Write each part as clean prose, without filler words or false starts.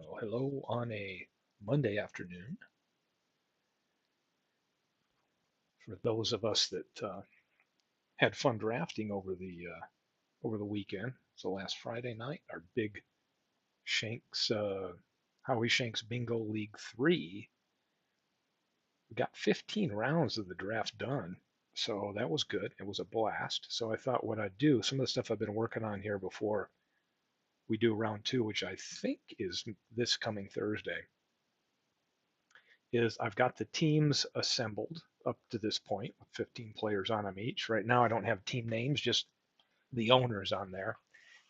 Well, hello on a Monday afternoon for those of us that had fun drafting over the weekend. So last Friday night, our big Shanks Howie Shanks Bingo League 3. We got 15 rounds of the draft done. So that was good. It was a blast. So I thought what I'd do, some of the stuff I've been working on here before we do round two, which I think is this coming Thursday, is I've got the teams assembled up to this point with 15 players on them each. Right now, I don't have team names, just the owners on there.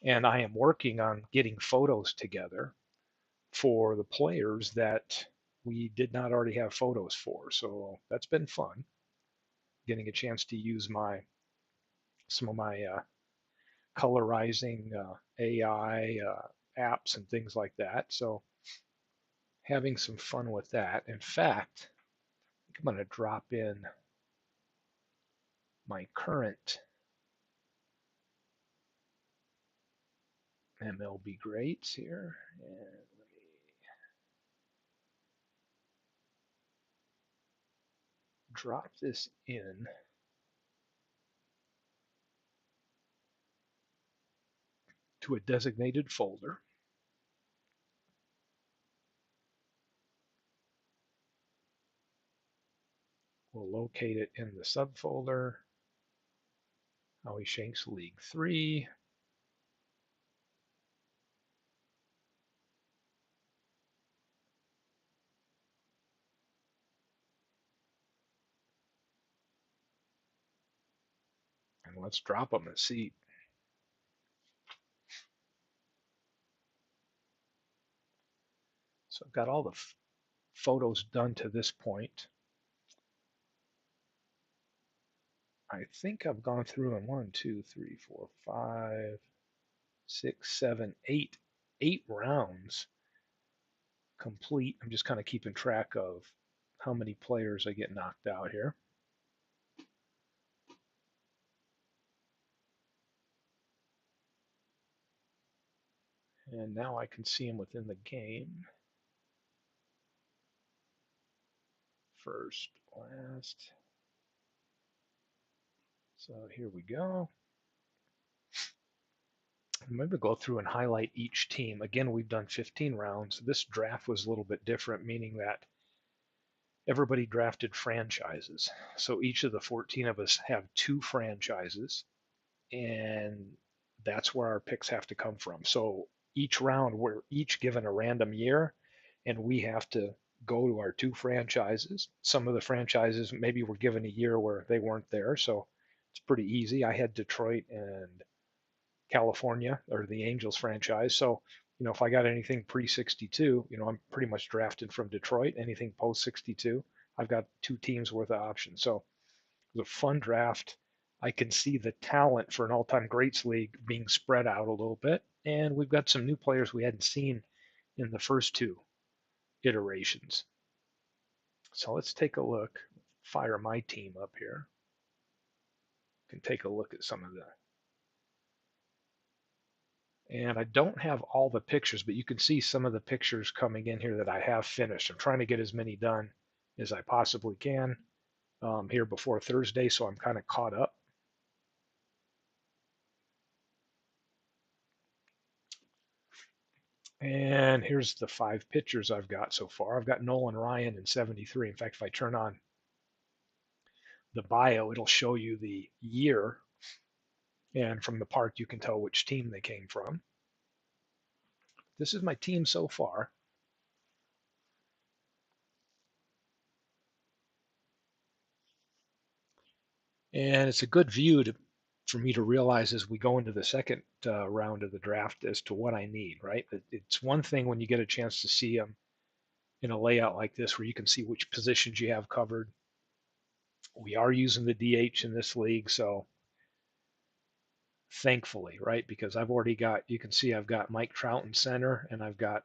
And I am working on getting photos together for the players that we did not already have photos for. So that's been fun, getting a chance to use some of my colorizing AI apps and things like that. So having some fun with that. In fact, I'm going to drop in my current MLB grades here. And let me drop this in to a designated folder. We'll locate it in the subfolder, Howie Shanks League 3. And let's drop them and see. So I've got all the photos done to this point. I think I've gone through them 1, 2, 3, 4, 5, 6, 7, 8 rounds complete. I'm just kind of keeping track of how many players I get knocked out here. And now I can see them within the game. First, last. So here we go. I'm going to go through and highlight each team. Again, we've done 15 rounds. This draft was a little bit different, meaning that everybody drafted franchises. So each of the 14 of us have two franchises, and that's where our picks have to come from. So each round, we're each given a random year, and we have to go to our two franchises. Some of the franchises maybe were given a year where they weren't there, so it's pretty easy. I had Detroit and California or the Angels franchise. So, if I got anything pre 62, I'm pretty much drafted from Detroit. Anything post 62, I've got two teams worth of options. So it was a fun draft. I can see the talent for an all time greats league being spread out a little bit. And we've got some new players we hadn't seen in the first two iterations. So let's take a look. Fire my team up here. Can take a look at some of the. And I don't have all the pictures, but you can see some of the pictures coming in here that I have finished. I'm trying to get as many done as I possibly can here before Thursday, so I'm kind of caught up. And here's the 5 pictures I've got so far. I've got Nolan Ryan in 73. In fact, if I turn on the bio, it'll show you the year. And from the park, you can tell which team they came from. This is my team so far. And it's a good view for me to realize as we go into the second round of the draft as to what I need, right? It's one thing when you get a chance to see them in a layout like this where you can see which positions you have covered. We are using the DH in this league, so thankfully, right? Because I've already got, you can see I've got Mike Trout in center, and I've got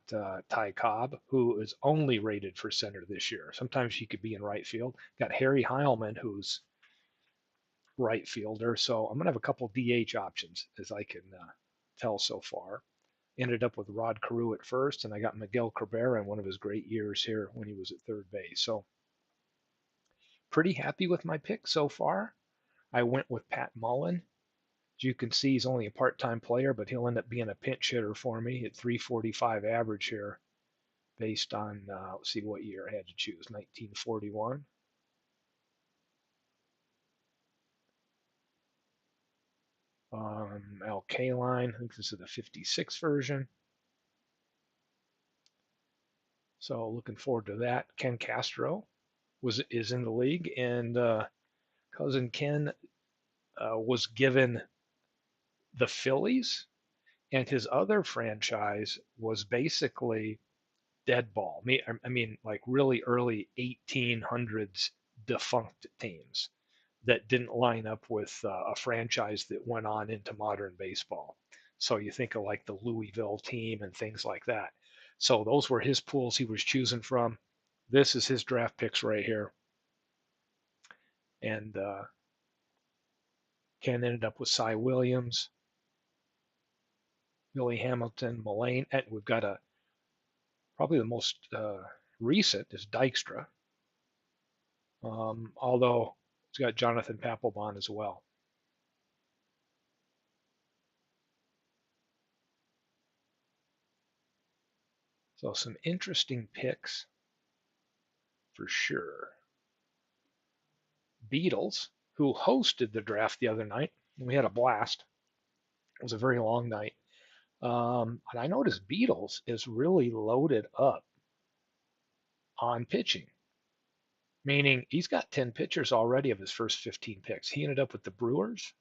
Ty Cobb, who is only rated for center this year. Sometimes he could be in right field. Got Harry Heilman, who's right fielder. So I'm going to have a couple DH options as I can tell so far. Ended up with Rod Carew at first, and I got Miguel Cabrera in one of his great years here when he was at third base. So pretty happy with my pick so far. I went with Pat Mullen. As you can see, he's only a part-time player, but he'll end up being a pinch hitter for me at 345 average here, based on let's see what year I had to choose, 1941. Al Kaline, I think this is the 56 version. So looking forward to that. Ken Castro is in the league, and cousin Ken was given the Phillies, and his other franchise was basically dead ball. I mean, like really early 1800s defunct teams that didn't line up with a franchise that went on into modern baseball. So you think of like the Louisville team and things like that. So those were his pools he was choosing from. This is his draft picks right here. And Ken ended up with Cy Williams, Billy Hamilton, Mullane. And we've got probably the most recent is Dykstra, although it's got Jonathan Papelbon as well. So some interesting picks for sure. Beatles, who hosted the draft the other night. We had a blast. It was a very long night. And I noticed Beatles is really loaded up on pitching, meaning he's got 10 pitchers already of his first 15 picks. He ended up with the Brewers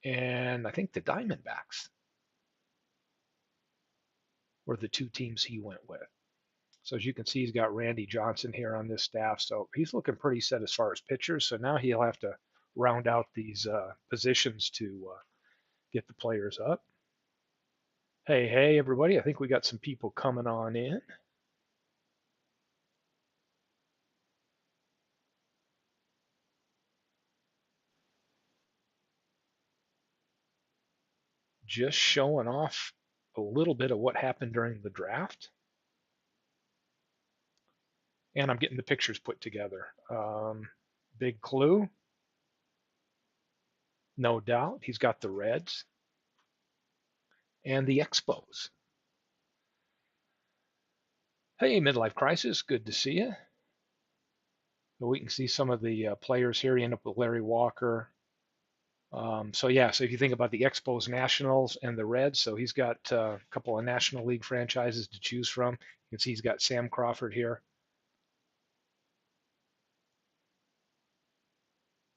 and I think the Diamondbacks were the two teams he went with. So as you can see, he's got Randy Johnson here on this staff. So he's looking pretty set as far as pitchers. So now he'll have to round out these positions to get the players up. Hey, hey, everybody. I think we got some people coming on in. Just showing off a little bit of what happened during the draft. And I'm getting the pictures put together. Big clue, no doubt. He's got the Reds and the Expos. Hey, Midlife Crisis, good to see you. So we can see some of the players here. You end up with Larry Walker. So yeah, so if you think about the Expos, Nationals, and the Reds, so he's got a couple of National League franchises to choose from. You can see he's got Sam Crawford here.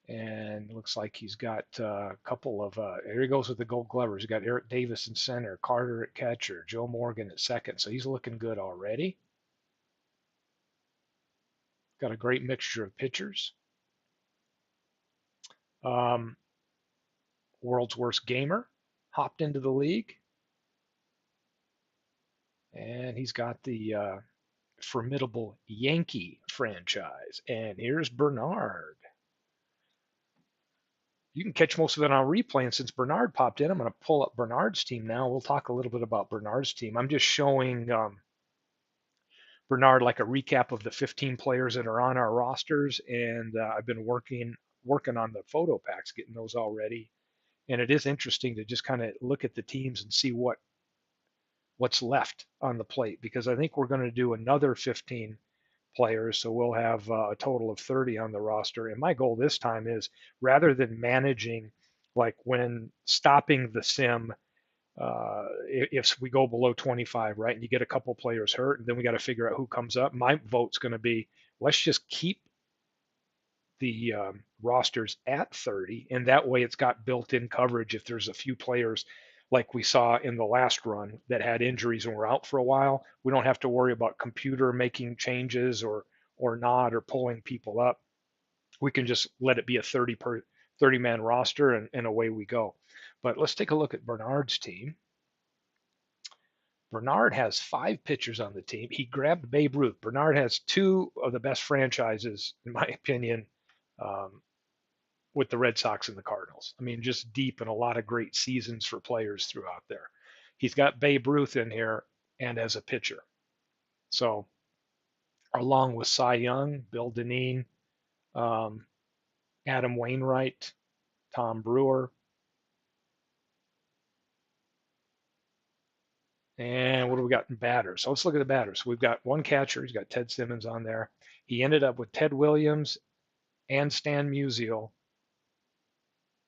And looks like he's got a couple of, here he goes with the Gold Glovers. He's got Eric Davis in center, Carter at catcher, Joe Morgan at second. So he's looking good already. Got a great mixture of pitchers. World's Worst Gamer hopped into the league. And he's got the formidable Yankee franchise. And here's Bernard. You can catch most of it on replay. And since Bernard popped in, I'm going to pull up Bernard's team now. We'll talk a little bit about Bernard's team. I'm just showing Bernard like a recap of the 15 players that are on our rosters. And I've been working on the photo packs, getting those all ready. And it is interesting to just kind of look at the teams and see what's left on the plate, because I think we're going to do another 15 players, so we'll have a total of 30 on the roster. And my goal this time is, rather than managing like when stopping the sim, if we go below 25, right, and you get a couple players hurt, and then we got to figure out who comes up. My vote's going to be, let's just keep the rosters at 30, and that way it's got built-in coverage if there's a few players like we saw in the last run that had injuries and were out for a while. We don't have to worry about computer making changes or not, or pulling people up. We can just let it be a 30 man roster, and away we go. But let's take a look at Bernard's team. Bernard has 5 pitchers on the team. He grabbed Babe Ruth. Bernard has 2 of the best franchises, in my opinion, um, with the Red Sox and the Cardinals. I mean, just deep and a lot of great seasons for players throughout there. He's got Babe Ruth in here and as a pitcher. So along with Cy Young, Bill Dineen, um, Adam Wainwright, Tom Brewer, and what do we got in batters? So let's look at the batters. We've got one catcher. He's got Ted Simmons on there. He ended up with Ted Williams and Stan Musial.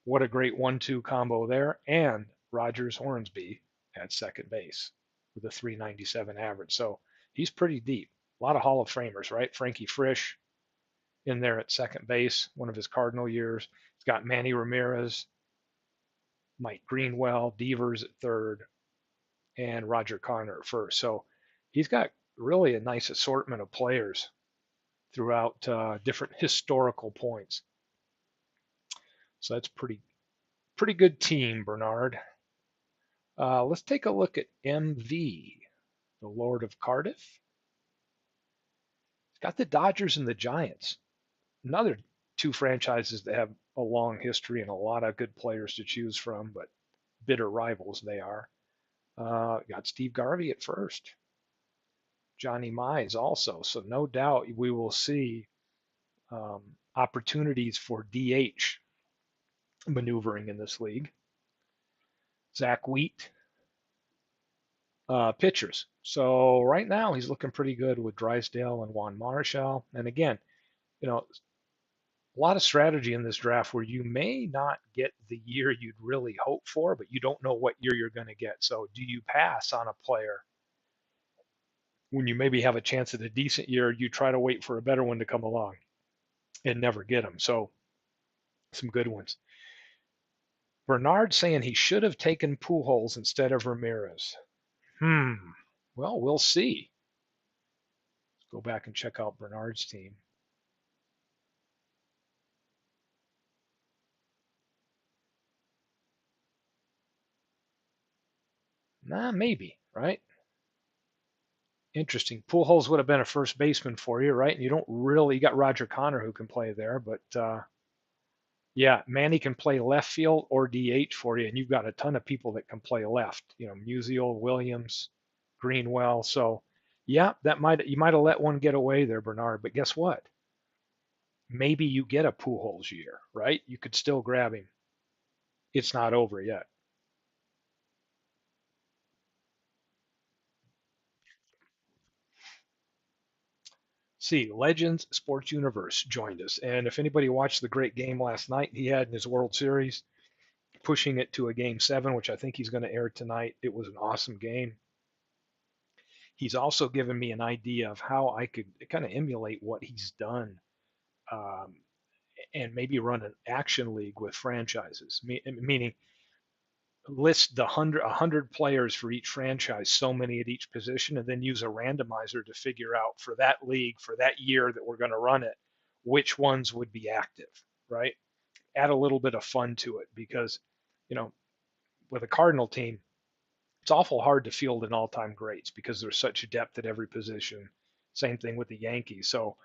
What a great 1-2 combo there. And Rogers Hornsby at second base with a 397 average. So he's pretty deep. A lot of Hall of Famers, right? Frankie Frisch in there at second base, one of his Cardinal years. He's got Manny Ramirez, Mike Greenwell, Devers at third, and Roger Connor at first. So he's got really a nice assortment of players throughout different historical points. So that's pretty good team, Bernard. Let's take a look at MV, the Lord of Cardiff. It's got the Dodgers and the Giants. Another two franchises that have a long history and a lot of good players to choose from, but bitter rivals they are. Got Steve Garvey at first. Johnny Mize also. So no doubt we will see opportunities for DH maneuvering in this league. Zach Wheat, pitchers. So right now he's looking pretty good with Drysdale and Juan Marichal. And again, a lot of strategy in this draft where you may not get the year you'd really hope for, but you don't know what year you're going to get. So do you pass on a player when you maybe have a chance at a decent year? You try to wait for a better one to come along and never get them. So some good ones. Bernard saying he should have taken Pujols instead of Ramirez. Well, we'll see. Let's go back and check out Bernard's team. Nah, maybe, right? Interesting. Pujols would have been a first baseman for you, right? And you got Roger Connor who can play there, but yeah, Manny can play left field or DH for you, and you've got a ton of people that can play left. Musial, Williams, Greenwell. So yeah, you might have let one get away there, Bernard. But guess what? Maybe you get a Pujols year, right? You could still grab him. It's not over yet. See, Legends Sports Universe joined us. And if anybody watched the great game last night he had in his World Series, pushing it to a game 7, which I think he's going to air tonight, it was an awesome game. He's also given me an idea of how I could kind of emulate what he's done, um, and maybe run an action league with franchises, meaning list the 100 players for each franchise, so many at each position, and then use a randomizer to figure out for that league for that year that we're going to run it, which ones would be active, right? Add a little bit of fun to it because, you know, with a Cardinal team, it's awful hard to field an all-time greats because there's such depth at every position. Same thing with the Yankees. So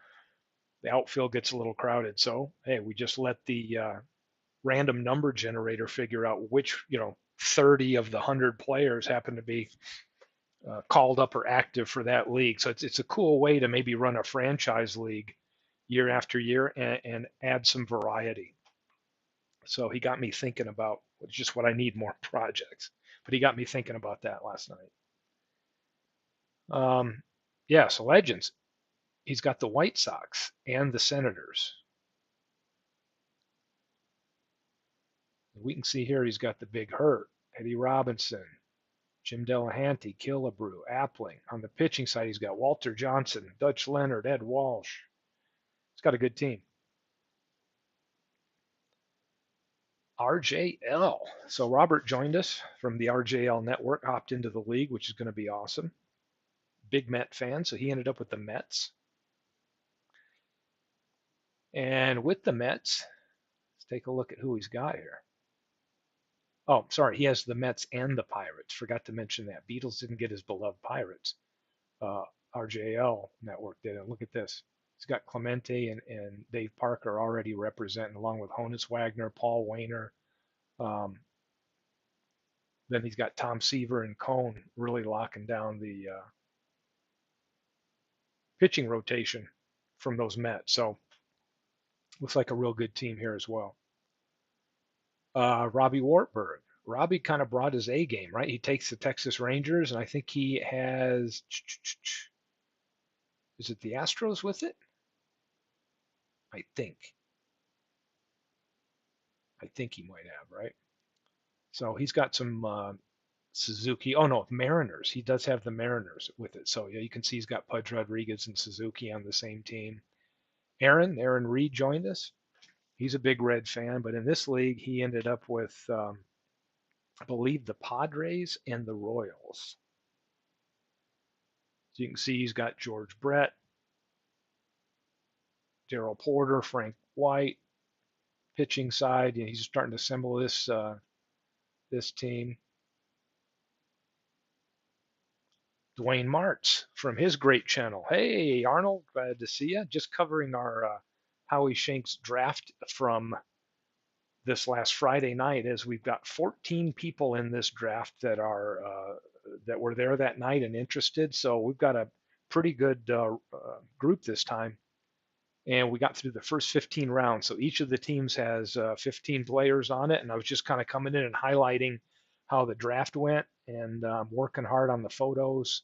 the outfield gets a little crowded. So hey, we just let the random number generator figure out which 30 of the 100 players happen to be called up or active for that league. So it's a cool way to maybe run a franchise league year after year and add some variety. So he got me thinking about just what I need, more projects. But he got me thinking about that last night. Yeah, so Legends. He's got the White Sox and the Senators. We can see here he's got the Big Hurt, Eddie Robinson, Jim Delahanty, Killebrew, Appling. On the pitching side, he's got Walter Johnson, Dutch Leonard, Ed Walsh. He's got a good team. RJL. So Robert joined us from the RJL network, hopped into the league, which is going to be awesome. Big Met fan, so he ended up with the Mets. And with the Mets, let's take a look at who he's got here. Oh, sorry, he has the Mets and the Pirates. Forgot to mention that. Beatles didn't get his beloved Pirates. RJL network did it. Look at this. He's got Clemente and Dave Parker already representing, along with Honus Wagner, Paul Wayner. Um, then he's got Tom Seaver and Cone really locking down the pitching rotation from those Mets. So looks like a real good team here as well. Robbie Wartburg. Robbie kind of brought his A game, right? He takes the Texas Rangers, and I think he has, is it the Astros with it? I think. I think he might have, right? So he's got some Suzuki. Oh no, Mariners. He does have the Mariners with it. So yeah, you can see he's got Pudge Rodriguez and Suzuki on the same team. Aaron Reed joined us. He's a big Red fan, but in this league he ended up with, I believe, the Padres and the Royals. So you can see he's got George Brett, Darrell Porter, Frank White, pitching side. You know, he's starting to assemble this team. Dwayne Martz from his great channel. Hey, Arnold, glad to see you. Just covering our Howie Shanks draft from this last Friday night, as we've got 14 people in this draft that were there that night and interested. So we've got a pretty good group this time, and we got through the first 15 rounds. So each of the teams has 15 players on it, and I was just kind of coming in and highlighting how the draft went, and working hard on the photos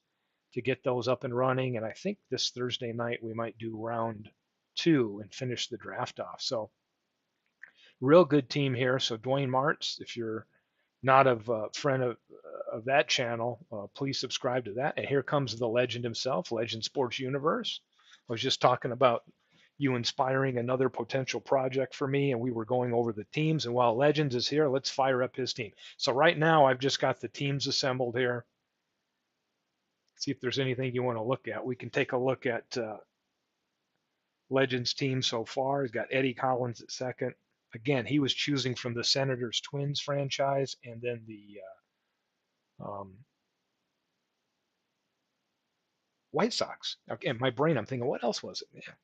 to get those up and running. And I think this Thursday night we might do round 2 and finish the draft off. So real good team here. So Dwayne Martz, if you're not a friend of that channel, please subscribe to that. And here comes the legend himself, Legend Sports Universe. I was just talking about you inspiring another potential project for me, and we were going over the teams. And while Legends is here, let's fire up his team. So right now I've just got the teams assembled here. See if there's anything you want to look at. We can take a look at Legends team so far. He's got Eddie Collins at second. Again, he was choosing from the Senators Twins franchise, and then the White Sox. Again, my brain, I'm thinking, what else was it? Yeah.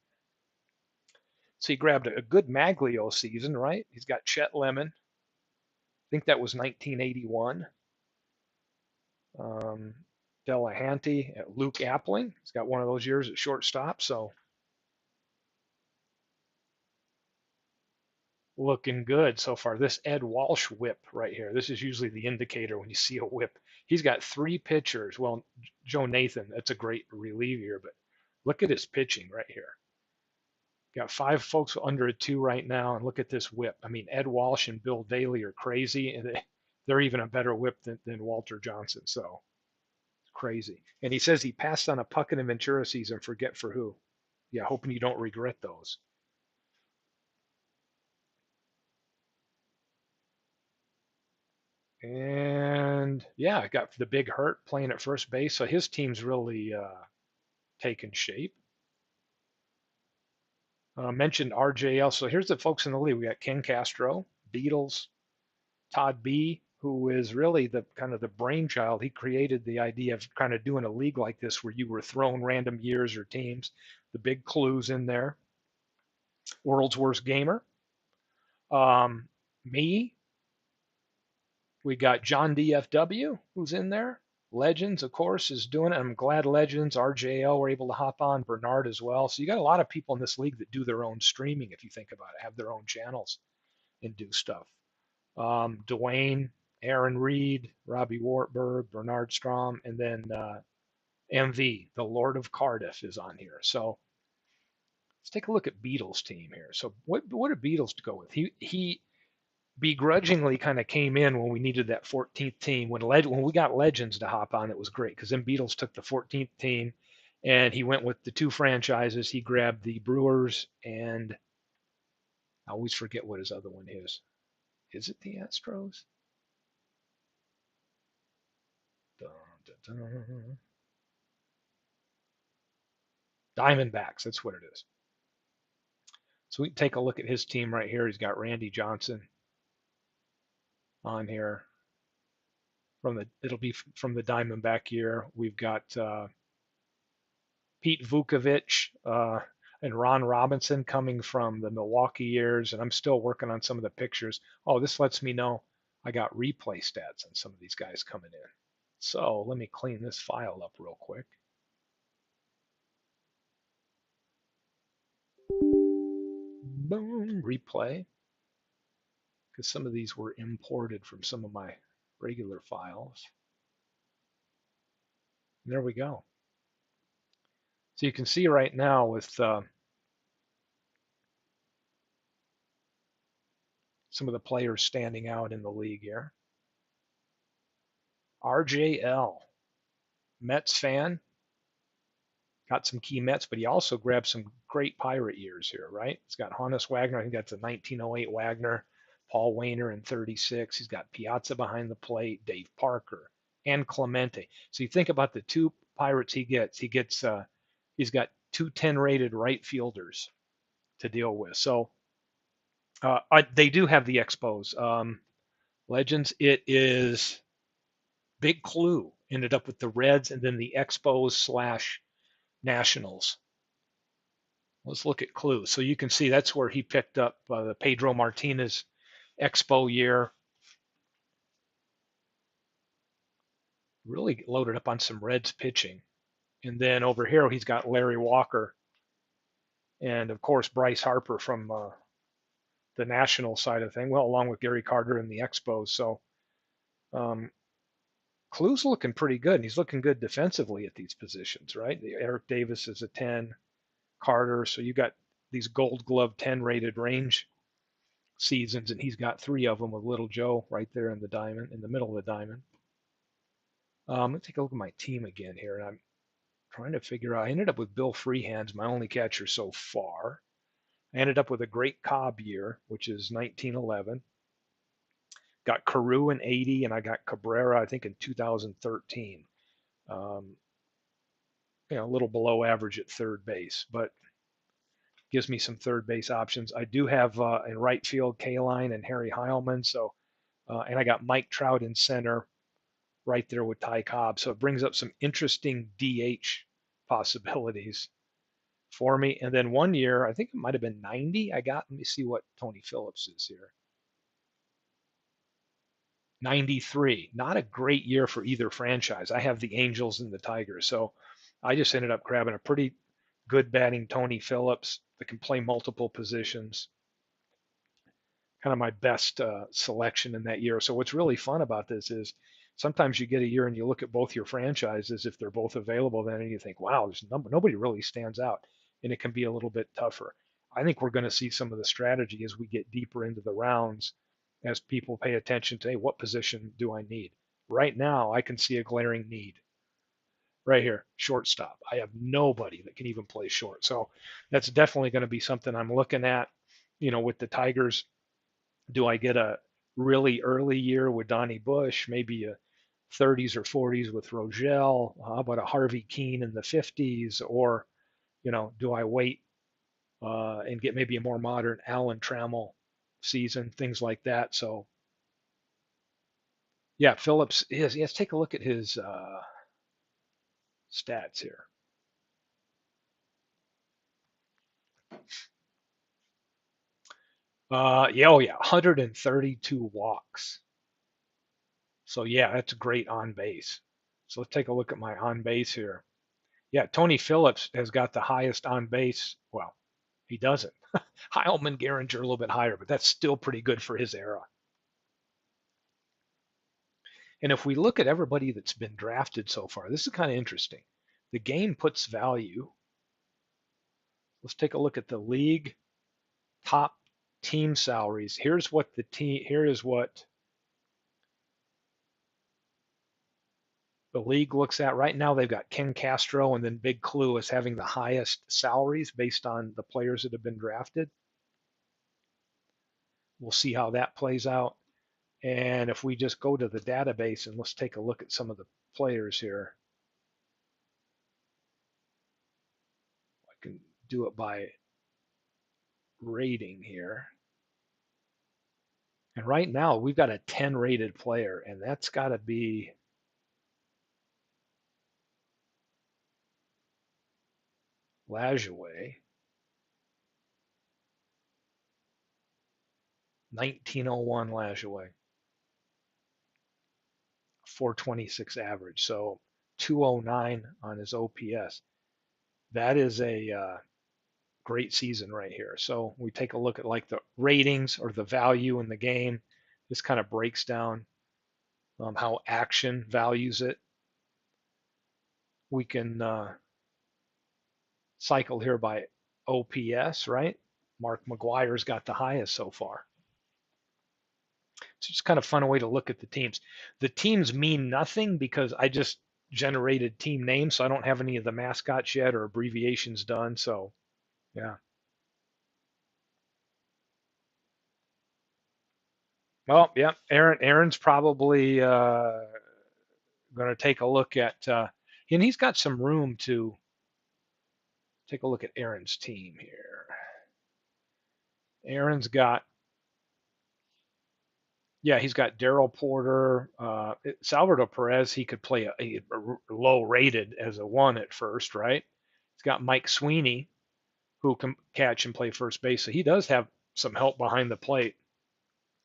So he grabbed a good Maglio season, right? He's got Chet Lemon. I think that was 1981. Delahanty, Luke Appling. He's got one of those years at shortstop. So looking good so far. This Ed Walsh whip right here. This is usually the indicator when you see a whip. He's got 3 pitchers. Well, Joe Nathan, that's a great reliever, but look at his pitching right here. Got 5 folks under a 2 right now, and look at this whip. I mean, Ed Walsh and Bill Daly are crazy, and they're even a better whip than Walter Johnson. So it's crazy. And he says he passed on a Puckett and Ventura season, forget for who. Yeah, hoping you don't regret those. And yeah, I got the big hurt playing at first base. So his team's really taken shape. Mentioned RJL. So here's the folks in the league. We got Ken Castro, Beatles, Todd B, who is really the kind of the brainchild. He created the idea of kind of doing a league like this where you were thrown random years or teams. The big clues in there. World's Worst Gamer. Me, we got John DFW, who's in there. Legends, of course, is doing it. I'm glad Legends, RJL were able to hop on, Bernard as well. So you got a lot of people in this league that do their own streaming, if you think about it, have their own channels and do stuff. Dwayne, Aaron Reed, Robbie Wartburg, Bernard Strom, and then MV, the Lord of Cardiff, is on here. So let's take a look at Beatles' team here. So what did Beatles go with? He begrudgingly kind of came in when we needed that 14th team. When we got Legends to hop on, it was great because then Beatles took the 14th team, and he went with the 2 franchises. He grabbed the Brewers, and I always forget what his other one is. Is it the Astros? Dun, dun, dun. Diamondbacks, that's what it is. So we can take a look at his team right here. He's got Randy Johnson on here. It'll be from the Diamondback year. We've got Pete Vukovich. And Ron Robinson coming from the Milwaukee years, and I'm still working on some of the pictures. Oh, this lets me know I got replay stats on some of these guys coming in. So let me clean this file up real quick. Boom, replay. Because some of these were imported from some of my regular files. And there we go. So you can see right now with some of the players standing out in the league here. RJL, Mets fan, got some key Mets, but he also grabbed some great Pirate years here, right? He's got Honus Wagner. I think that's a 1908 Wagner. Paul Wainer in 36. He's got Piazza behind the plate, Dave Parker, and Clemente. So you think about the two Pirates he gets. He's got two 10-rated right fielders to deal with. So they do have the Expos. Legends, it is Big Clue ended up with the Reds and then the Expos slash Nationals. Let's look at Clue. So you can see that's where he picked up the Pedro Martinez Expo year. Really loaded up on some Reds pitching. And then over here, he's got Larry Walker and, of course, Bryce Harper from the national side of thing, well, along with Gary Carter and the Expos. So um, Clue's looking pretty good, and he's looking good defensively at these positions, right? Eric Davis is a 10, Carter. So you got these Gold Glove 10 rated range seasons, and he's got 3 of them with Little Joe right there in the diamond, in the middle of the diamond. Let's take a look at my team again here, and I'm trying to figure out. I ended up with Bill Freehands, my only catcher so far. I ended up with a great Cobb year, which is 1911. Got Carew in 80, and I got Cabrera, I think, in 2013. Um, a little below average at third base, but gives me some third base options. I do have in right field Kaline and Harry Heilman, so and I got Mike Trout in center right there with Ty Cobb. So it brings up some interesting DH possibilities for me. And then one year, I think it might have been 90. Let me see what Tony Phillips is here. 93. Not a great year for either franchise. I have the Angels and the Tigers. So I just ended up grabbing a pretty good batting Tony Phillips that can play multiple positions. Kind of my best selection in that year. So what's really fun about this is sometimes you get a year and you look at both your franchises if they're both available, then and you think, wow, there's nobody really stands out, and it can be a little bit tougher. I think we're going to see some of the strategy as we get deeper into the rounds, as people pay attention to, hey, what position do I need? Right now, I can see a glaring need. Right here, shortstop. I have nobody that can even play short. So that's definitely going to be something I'm looking at. With the Tigers, do I get a really early year with Donnie Bush, maybe a 30s or 40s with Rogel? How about a Harvey Keene in the 50s? Or, do I wait and get maybe a more modern Alan Trammell season, things like that? So, yeah, Phillips is. Let's take a look at his stats here. Yeah, 132 walks. So yeah, that's great on base. So let's take a look at my on base here. Yeah, Tony Phillips has got the highest on base. Well, he doesn't. Heilman, Gehringer a little bit higher, but that's still pretty good for his era. And if we look at everybody that's been drafted so far, this is kind of interesting. The game puts value. Let's take a look at the league top team salaries. Here is what the league looks at right now. They've got Ken Castro and then Big Clue as having the highest salaries based on the players that have been drafted. We'll see how that plays out. And if we just go to the database and let's take a look at some of the players here. I can do it by rating here. And right now we've got a 10 rated player, and that's got to be Lajoie. 1901 Lajoie, 426 average. So 209 on his OPS. That is a great season right here. So we take a look at like the ratings or the value in the game. This kind of breaks down how action values it. We can cycle here by OPS, right? Mark McGuire's got the highest so far. It's just kind of fun way to look at the teams. The teams mean nothing because I just generated team names, so I don't have any of the mascots yet or abbreviations done. So yeah. Well, yeah. Aaron's probably going to take a look at, and he's got some room to take a look at Aaron's team here. Aaron's got, yeah, he's got Daryl Porter, Salvador Perez. He could play a low rated as a one at first, right? He's got Mike Sweeney, who can catch and play first base. So he does have some help behind the plate.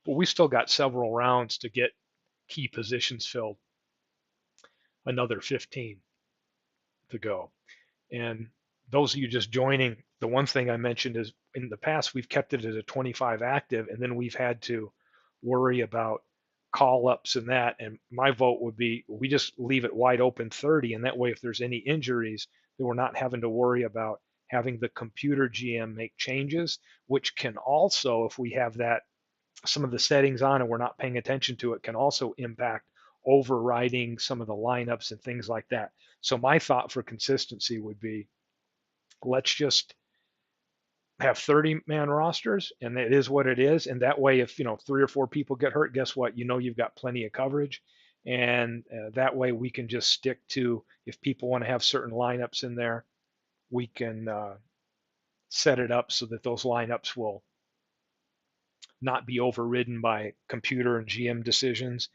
But we still got several rounds to get key positions filled. Another 15 to go. And those of you just joining, the one thing I mentioned is in the past we've kept it as a 25 active, and then we've had to worry about call ups and that. And my vote would be we just leave it wide open 30, and that way if there's any injuries, then we're not having to worry about having the computer GM make changes, which can also, if we have that some of the settings on and we're not paying attention to it, can also impact overriding some of the lineups and things like that. So my thought for consistency would be let's just have 30-man rosters and it is what it is. And that way, if three or four people get hurt, guess what? You've got plenty of coverage. And that way we can just stick to, if people want to have certain lineups in there, we can set it up so that those lineups will not be overridden by computer and GM decisions.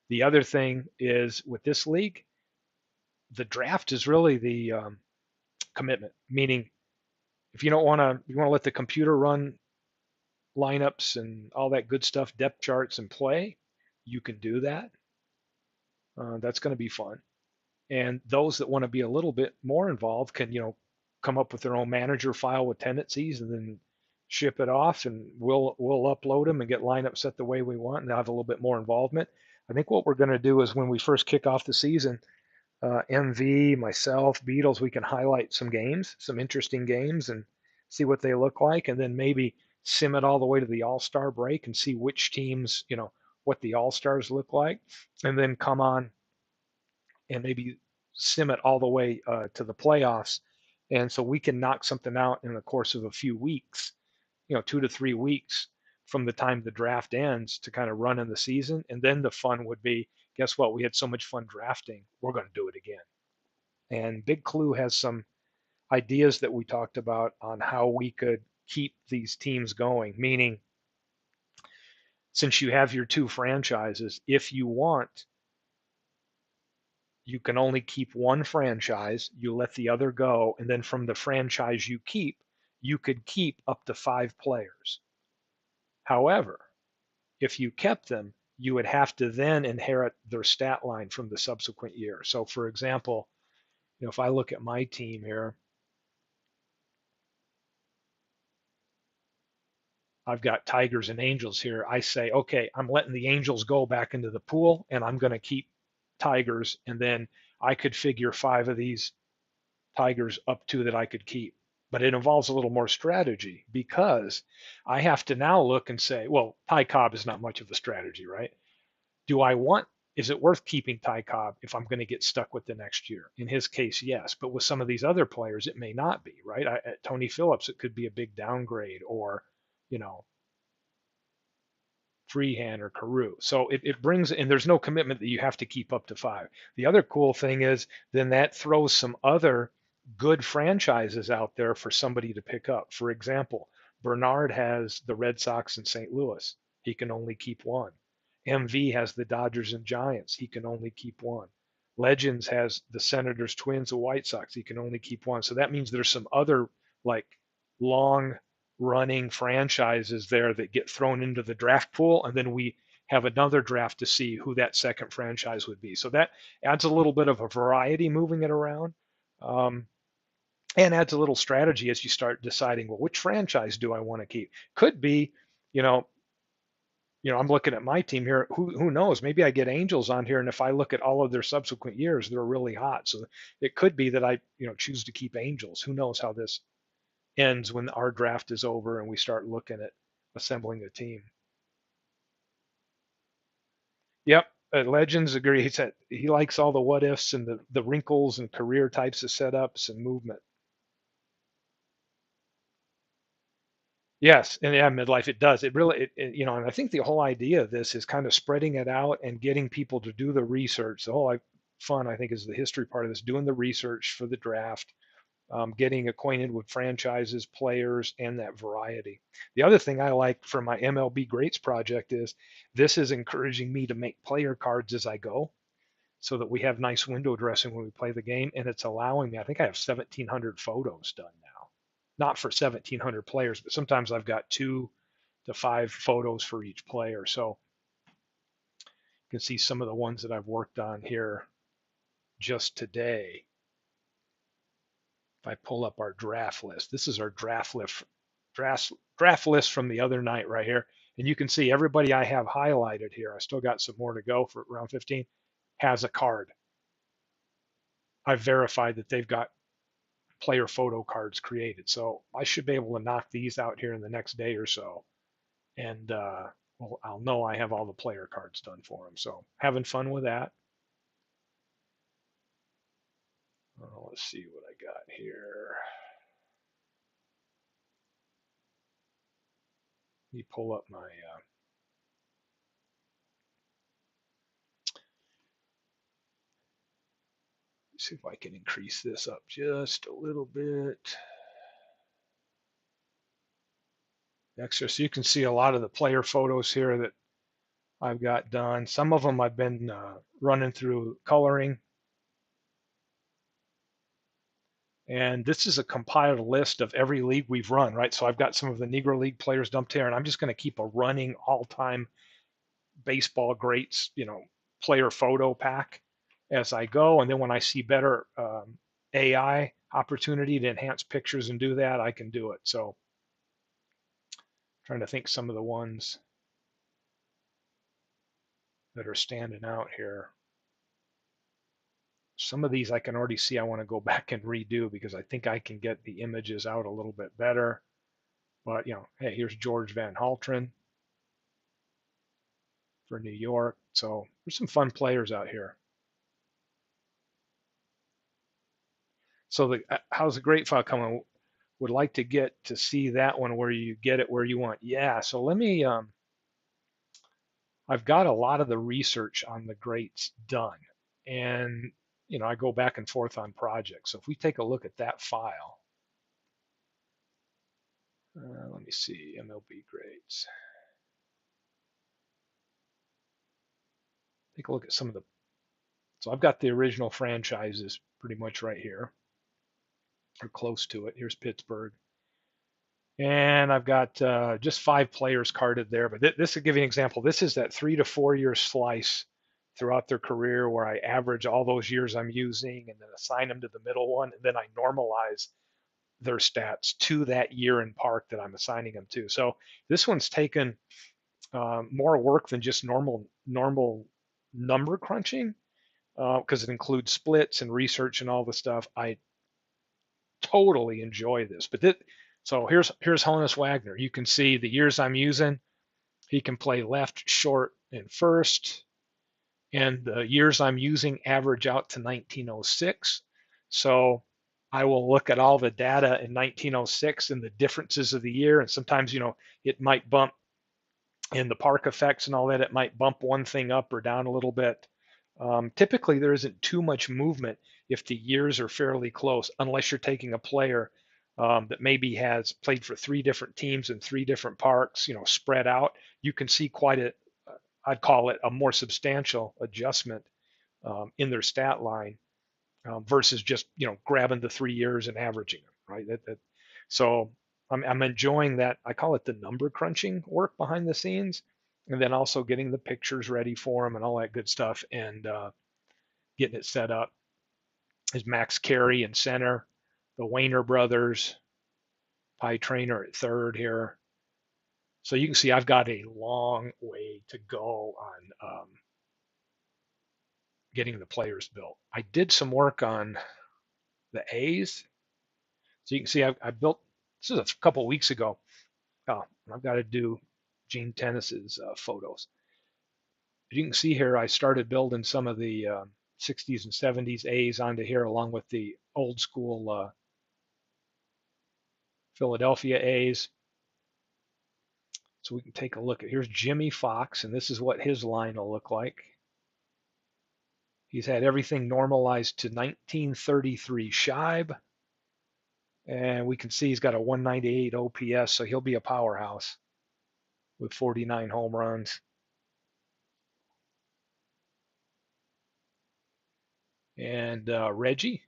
The other thing is with this league, the draft is really the commitment. Meaning, if you don't want to, you want to let the computer run lineups and all that good stuff, depth charts and play, you can do that. That's going to be fun. And those that want to be a little bit more involved can, come up with their own manager file with tendencies and then ship it off, and we'll upload them and get lineups set the way we want, and have a little bit more involvement. I think what we're going to do is when we first kick off the season, MV, myself, Beatles, we can highlight some games, some interesting games, and see what they look like, and then maybe sim it all the way to the All-Star break and see which teams, what the All-Stars look like, and then come on and maybe sim it all the way to the playoffs. And so we can knock something out in the course of a few weeks, 2 to 3 weeks from the time the draft ends to kind of run in the season. And then the fun would be, guess what? We had so much fun drafting. We're going to do it again. And Big Clue has some ideas that we talked about on how we could keep these teams going, meaning since you have your two franchises, if you want, you can only keep one franchise, you let the other go, and then from the franchise you keep, you could keep up to 5 players. However, if you kept them, you would have to then inherit their stat line from the subsequent year. So for example, if I look at my team here, I've got Tigers and Angels here. I say, okay, I'm letting the Angels go back into the pool and I'm going to keep Tigers. And then I could figure 5 of these Tigers up to that I could keep. But it involves a little more strategy because I have to now look and say, well, Ty Cobb is not much of a strategy, right? Do I want, is it worth keeping Ty Cobb if I'm going to get stuck with the next year? In his case, yes. But with some of these other players, it may not be, right? Tony Phillips, it could be a big downgrade, or, you know, Freehand or Carew. So it brings, and there's no commitment that you have to keep up to 5. The other cool thing is then that throws some other good franchises out there for somebody to pick up. For example, Bernard has the Red Sox and St. Louis. He can only keep one. MV has the Dodgers and Giants. He can only keep one. Legends has the Senators, Twins, the White Sox. He can only keep one. So that means there's some other like long running franchises there that get thrown into the draft pool, and then we have another draft to see who that second franchise would be. So that adds a little bit of a variety moving it around, um, and adds a little strategy as you start deciding, well, which franchise do I want to keep? Could be, you know, I'm looking at my team here. Who knows? Maybe I get Angels on here, and if I look at all of their subsequent years, they're really hot. So it could be that I, choose to keep Angels. Who knows how this ends when our draft is over and we start looking at assembling a team. Yep, Legends agree. He said he likes all the what ifs and the wrinkles and career types of setups and movement. Yes, and yeah, midlife it does. It really, and I think the whole idea of this is kind of spreading it out and getting people to do the research. The whole fun, I think, is the history part of this, doing the research for the draft, getting acquainted with franchises, players, and that variety. The other thing I like from my MLB Greats project is this is encouraging me to make player cards as I go so that we have nice window dressing when we play the game. And it's allowing me, I think I have 1,700 photos done now. Not for 1,700 players, but sometimes I've got 2 to 5 photos for each player. So you can see some of the ones that I've worked on here just today. If I pull up our draft list, this is our draft list from the other night right here. And you can see everybody I have highlighted here. I still got some more to go for round 15, has a card. I've verified that they've got player photo cards created. So I should be able to knock these out here in the next day or so. And well, I'll know I have all the player cards done for them. So having fun with that. Let's see what I got here. Let me pull up my see if I can increase this up just a little bit extra. So you can see a lot of the player photos here that I've got done. Some of them I've been running through coloring. And this is a compiled list of every league we've run, right? So I've got some of the Negro League players dumped here, and I'm just going to keep a running all-time baseball greats, player photo pack as I go. And then when I see better AI opportunity to enhance pictures and do that, I can do it. So trying to think some of the ones that are standing out here. Some of these I can already see I want to go back and redo because I think I can get the images out a little bit better. But, hey, here's George Van Haltren for New York. So there's some fun players out here. So how's the great file coming? Would like to get to see that one where you get it where you want. Yeah. So let me. I've got a lot of the research on the greats done, and I go back and forth on projects. So if we take a look at that file, let me see MLB greats. Take a look at some of the. So I've got the original franchises pretty much right here, or close to it. Here's Pittsburgh. And I've got just 5 players carded there. But this will give you an example. This is that 3 to 4 year slice throughout their career where I average all those years I'm using and then assign them to the middle one. And then I normalize their stats to that year in park that I'm assigning them to. So this one's taken more work than just normal number crunching because it includes splits and research and all the stuff. I totally enjoy this. So here's Honus Wagner. You can see the years I'm using. He can play left, short, and first. And the years I'm using average out to 1906. So I will look at all the data in 1906 and the differences of the year. And sometimes, it might bump in the park effects and all that. It might bump one thing up or down a little bit. Typically, there isn't too much movement if the years are fairly close, unless you're taking a player that maybe has played for 3 different teams in 3 different parks, spread out. You can see quite I'd call it a more substantial adjustment in their stat line versus just grabbing the 3 years and averaging them, right? So I'm enjoying that. I call it the number crunching work behind the scenes, and then also getting the pictures ready for him and all that good stuff, and getting it set up. Is Max Carey in center, the Wayner brothers, Pie Trainer at third here. So you can see I've got a long way to go on getting the players built. I did some work on the A's. So you can see I built, this is a couple of weeks ago. Oh, I've got to do Gene Tennis's photos. You can see here I started building some of the 60s and 70s A's onto here along with the old school Philadelphia A's. So we can take a look at, here's Jimmy Fox, and this is what his line will look like. He's had everything normalized to 1933 Shibe, and we can see he's got a 198 OPS, so he'll be a powerhouse with 49 home runs. And Reggie,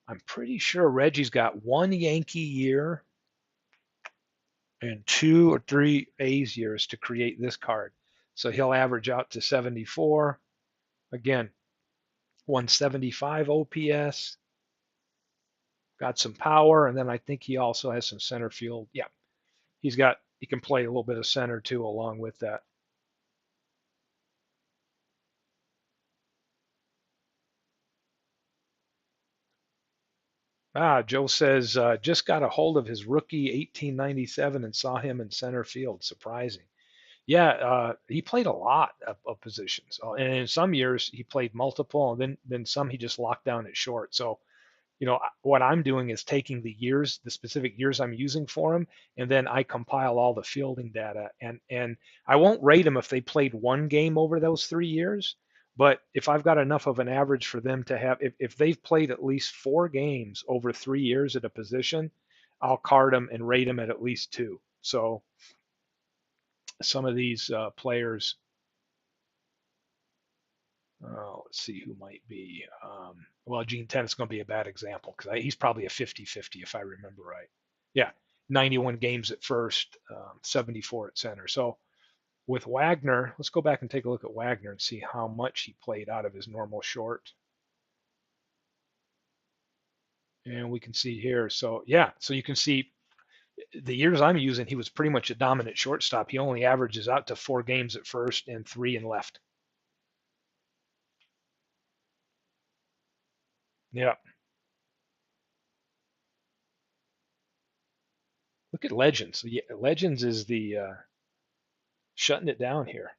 I'm pretty sure Reggie's got one Yankee year and 2 or 3 A's years to create this card. So he'll average out to 74. Again, 175 OPS, got some power, and then I think he also has some center field. Yeah, he can play a little bit of center too along with that. Joe says just got a hold of his rookie 1897 and saw him in center field. Surprising. Yeah, he played a lot of positions, and in some years he played multiple, and then some he just locked down at short. So what I'm doing is taking the specific years I'm using for them, and then I compile all the fielding data, and I won't rate them if they played one game over those 3 years, but if I've got enough of an average for them to have, if they've played at least 4 games over 3 years at a position, I'll card them and rate them at least two. So some of these players, let's see who might be. Well, Gene Tennis is going to be a bad example because he's probably a 50-50 if I remember right. Yeah, 91 games at first, 74 at center. So with Wagner, let's go back and take a look at Wagner and see how much he played out of his normal short. And we can see here. So yeah, so you can see the years I'm using, he was pretty much a dominant shortstop. He only averages out to 4 games at first and 3 in left. Yeah. Look at Legends. Yeah, Legends is the shutting it down here,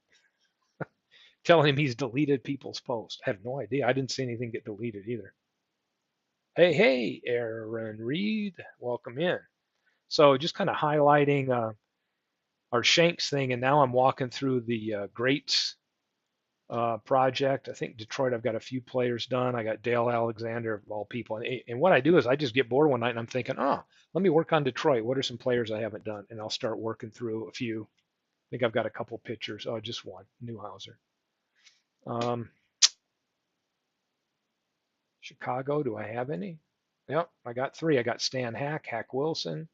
telling him he's deleted people's posts. I have no idea. I didn't see anything get deleted either. Hey, hey, Aaron Reed, welcome in. So just kind of highlighting our Shanks thing, and now I'm walking through the Greats project. I think Detroit, I've got a few players done. I got Dale Alexander of all people, and what I do is I just get bored one night and I'm thinking, oh, let me work on Detroit. What are some players I haven't done? And I'll start working through a few. I think I've got a couple pictures. Oh, just one, Newhouser. Um, Chicago, do I have any? Yep, I got 3. I got Stan Hack Wilson,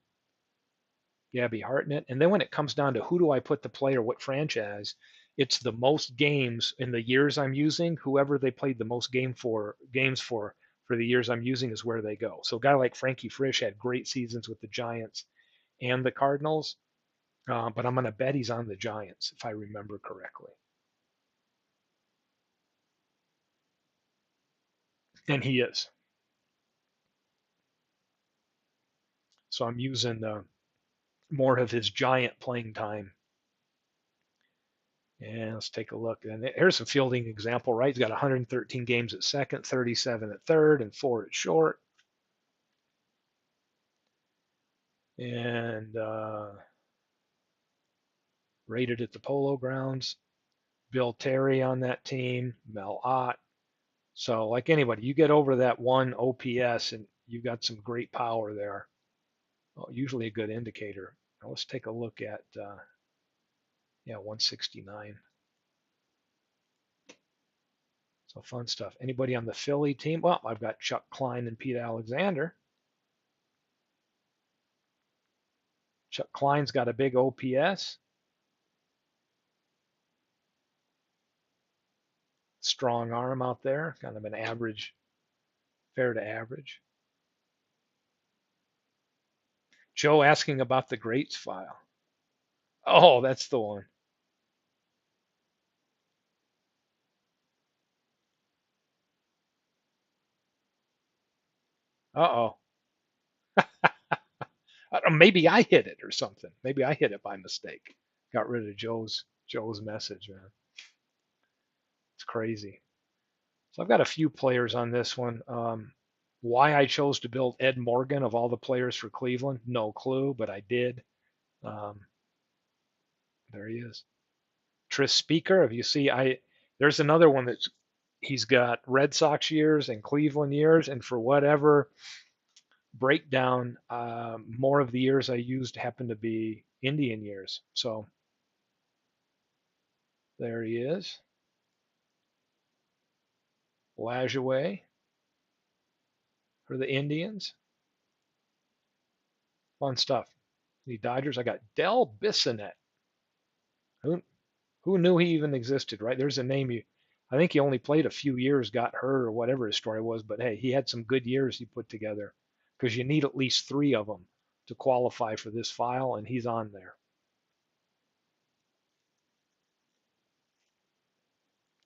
Gabby Hartnett. And then when it comes down to who do I put the player, what franchise, it's the most games in the years I'm using. Whoever they played the most games for the years I'm using is where they go. So a guy like Frankie Frisch had great seasons with the Giants and the Cardinals, but I'm going to bet he's on the Giants if I remember correctly. And he is. So I'm using more of his Giant playing time. And let's take a look. And here's a fielding example, right? He's got 113 games at second, 37 at third, and 4 at short. And rated at the Polo Grounds. Bill Terry on that team, Mel Ott. So, like anybody, you get over that 1 OPS and you've got some great power there. Well, usually a good indicator. Now let's take a look at, yeah, 169. So fun stuff. Anybody on the Philly team? Well, I've got Chuck Klein and Pete Alexander. Chuck Klein's got a big OPS. Strong arm out there, kind of an average, fair to average. Joe asking about the greats file. Oh, that's the one. Uh-oh. Maybe I hit it or something. Maybe I hit it by mistake. Got rid of Joe's message, man. It's crazy. So I've got a few players on this one. Why I chose to build Ed Morgan of all the players for Cleveland, no clue, but I did. Um, there he is. Tris Speaker, if you see, there's another one that's he's got Red Sox years and Cleveland years, and for whatever breakdown, more of the years I used happen to be Indian years. So there he is. Lajoie for the Indians. Fun stuff. The Dodgers, I got Del Bissonette. Who, who knew he even existed, right? There's a name you, I think he only played a few years, got hurt or whatever his story was, but hey, he had some good years he put together because you need at least 3 of them to qualify for this file, and he's on there.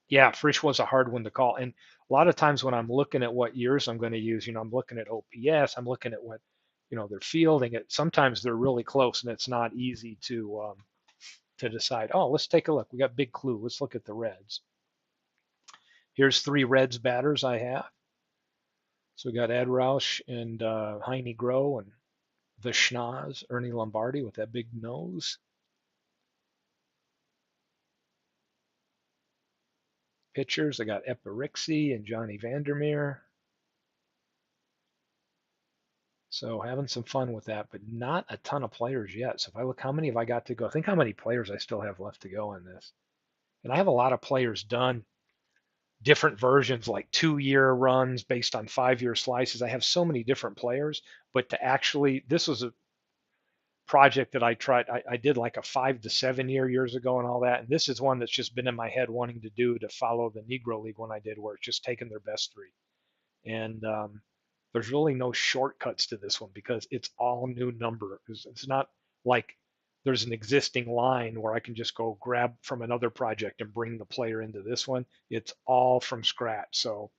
Yeah, Frisch was a hard one to call. And a lot of times when I'm looking at what years I'm going to use, I'm looking at OPS, I'm looking at what, they're fielding it. Sometimes they're really close and it's not easy to decide, oh, let's take a look. We got big clue. Let's look at the Reds. Here's 3 Reds batters I have. So we got Ed Roush and Heine Groh and the Schnoz, Ernie Lombardi with that big nose. Pitchers, I got Epirixi and Johnny Vandermeer. So having some fun with that, but not a ton of players yet. So if I look, how many have I got to go? Think how many players I still have left to go in this. And I have a lot of players done, different versions, like 2-year runs based on 5-year slices. I have so many different players, but to actually, this was a project that I tried. I did like a 5 to 7 years ago and all that. And this is one that's just been in my head wanting to do to follow the Negro League one I did, where it's just taking their best 3. And there's really no shortcuts to this one because it's all new number. It's not like there's an existing line where I can just go grab from another project and bring the player into this one. It's all from scratch. So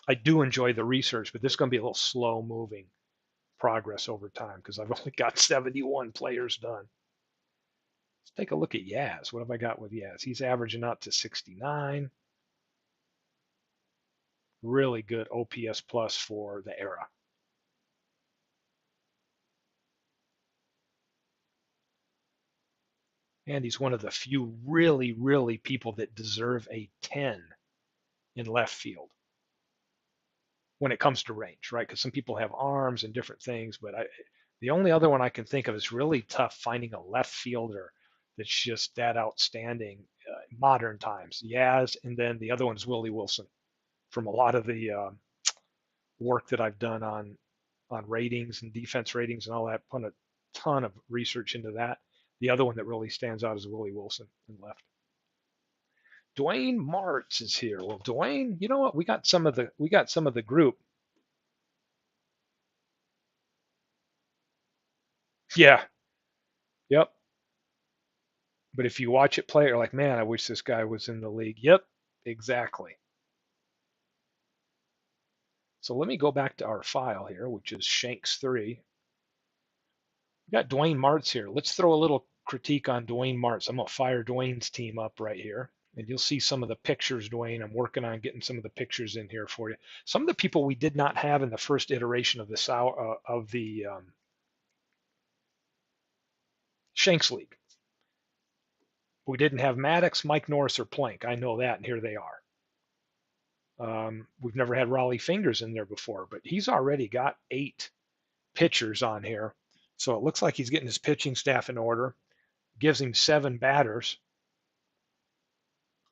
I do enjoy the research, but this is going to be a little slow moving progress over time because I've only got 71 players done. Let's take a look at Yaz. What have I got with Yaz? He's averaging out to 69. Really good OPS plus for the era. And he's one of the few really, really people that deserve a 10 in left field when it comes to range, right? Because some people have arms and different things, but the only other one I can think of is really tough finding a left fielder that's just that outstanding modern times. Yaz, and then the other one is Willie Wilson. From a lot of the work that I've done on ratings and defense ratings and all that, put a ton of research into that. The other one that really stands out is Willie Wilson in left. Dwayne Martz is here. Well, Dwayne, you know what? We got some of the group. Yeah. Yep. But if you watch it play, you're like, man, I wish this guy was in the league. Yep. Exactly. So let me go back to our file here, which is Shanks 3. We got Dwayne Martz here. Let's throw a little critique on Dwayne Martz. I'm gonna fire Dwayne's team up right here, and you'll see some of the pictures, Dwayne. I'm working on getting some of the pictures in here for you. Some of the people we did not have in the first iteration of the Shanks League. We didn't have Maddox, Mike Norris, or Plank. I know that, and here they are. We've never had Raleigh Fingers in there before, but he's already got 8 pitchers on here. So it looks like he's getting his pitching staff in order. Gives him 7 batters.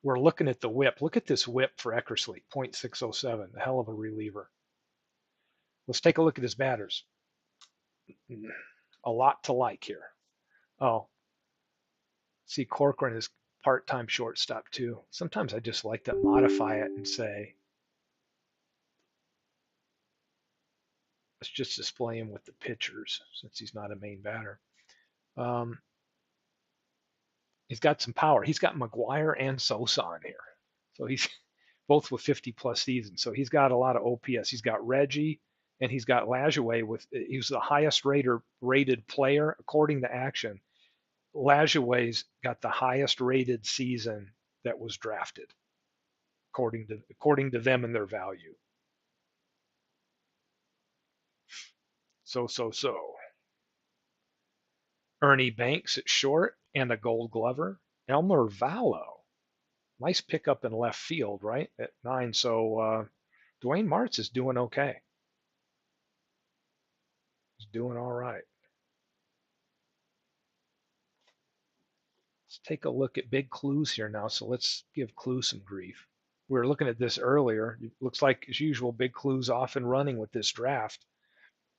We're looking at the whip. Look at this whip for Eckersley, 0.607, a hell of a reliever. Let's take a look at his batters. a lot to like here. Oh, see, Corcoran is part-time shortstop too. Sometimes I just like to modify it and say, let's just display him with the pitchers since he's not a main batter. Um, he's got some power. He's got McGuire and Sosa on here. So he's both with 50 plus seasons. So he's got a lot of OPS. He's got Reggie and he's got Lajoie with he was the highest rated player according to Action. Lajoie's got the highest rated season that was drafted according to them and their value. So. Ernie Banks at short and a Gold Glover. Elmer Vallow, nice pickup in left field, right at 9. So Dwayne Martz is doing okay. He's doing all right. Let's take a look at big clues here now. So let's give Clue some grief. We were looking at this earlier. It looks like, as usual, big clues off and running with this draft,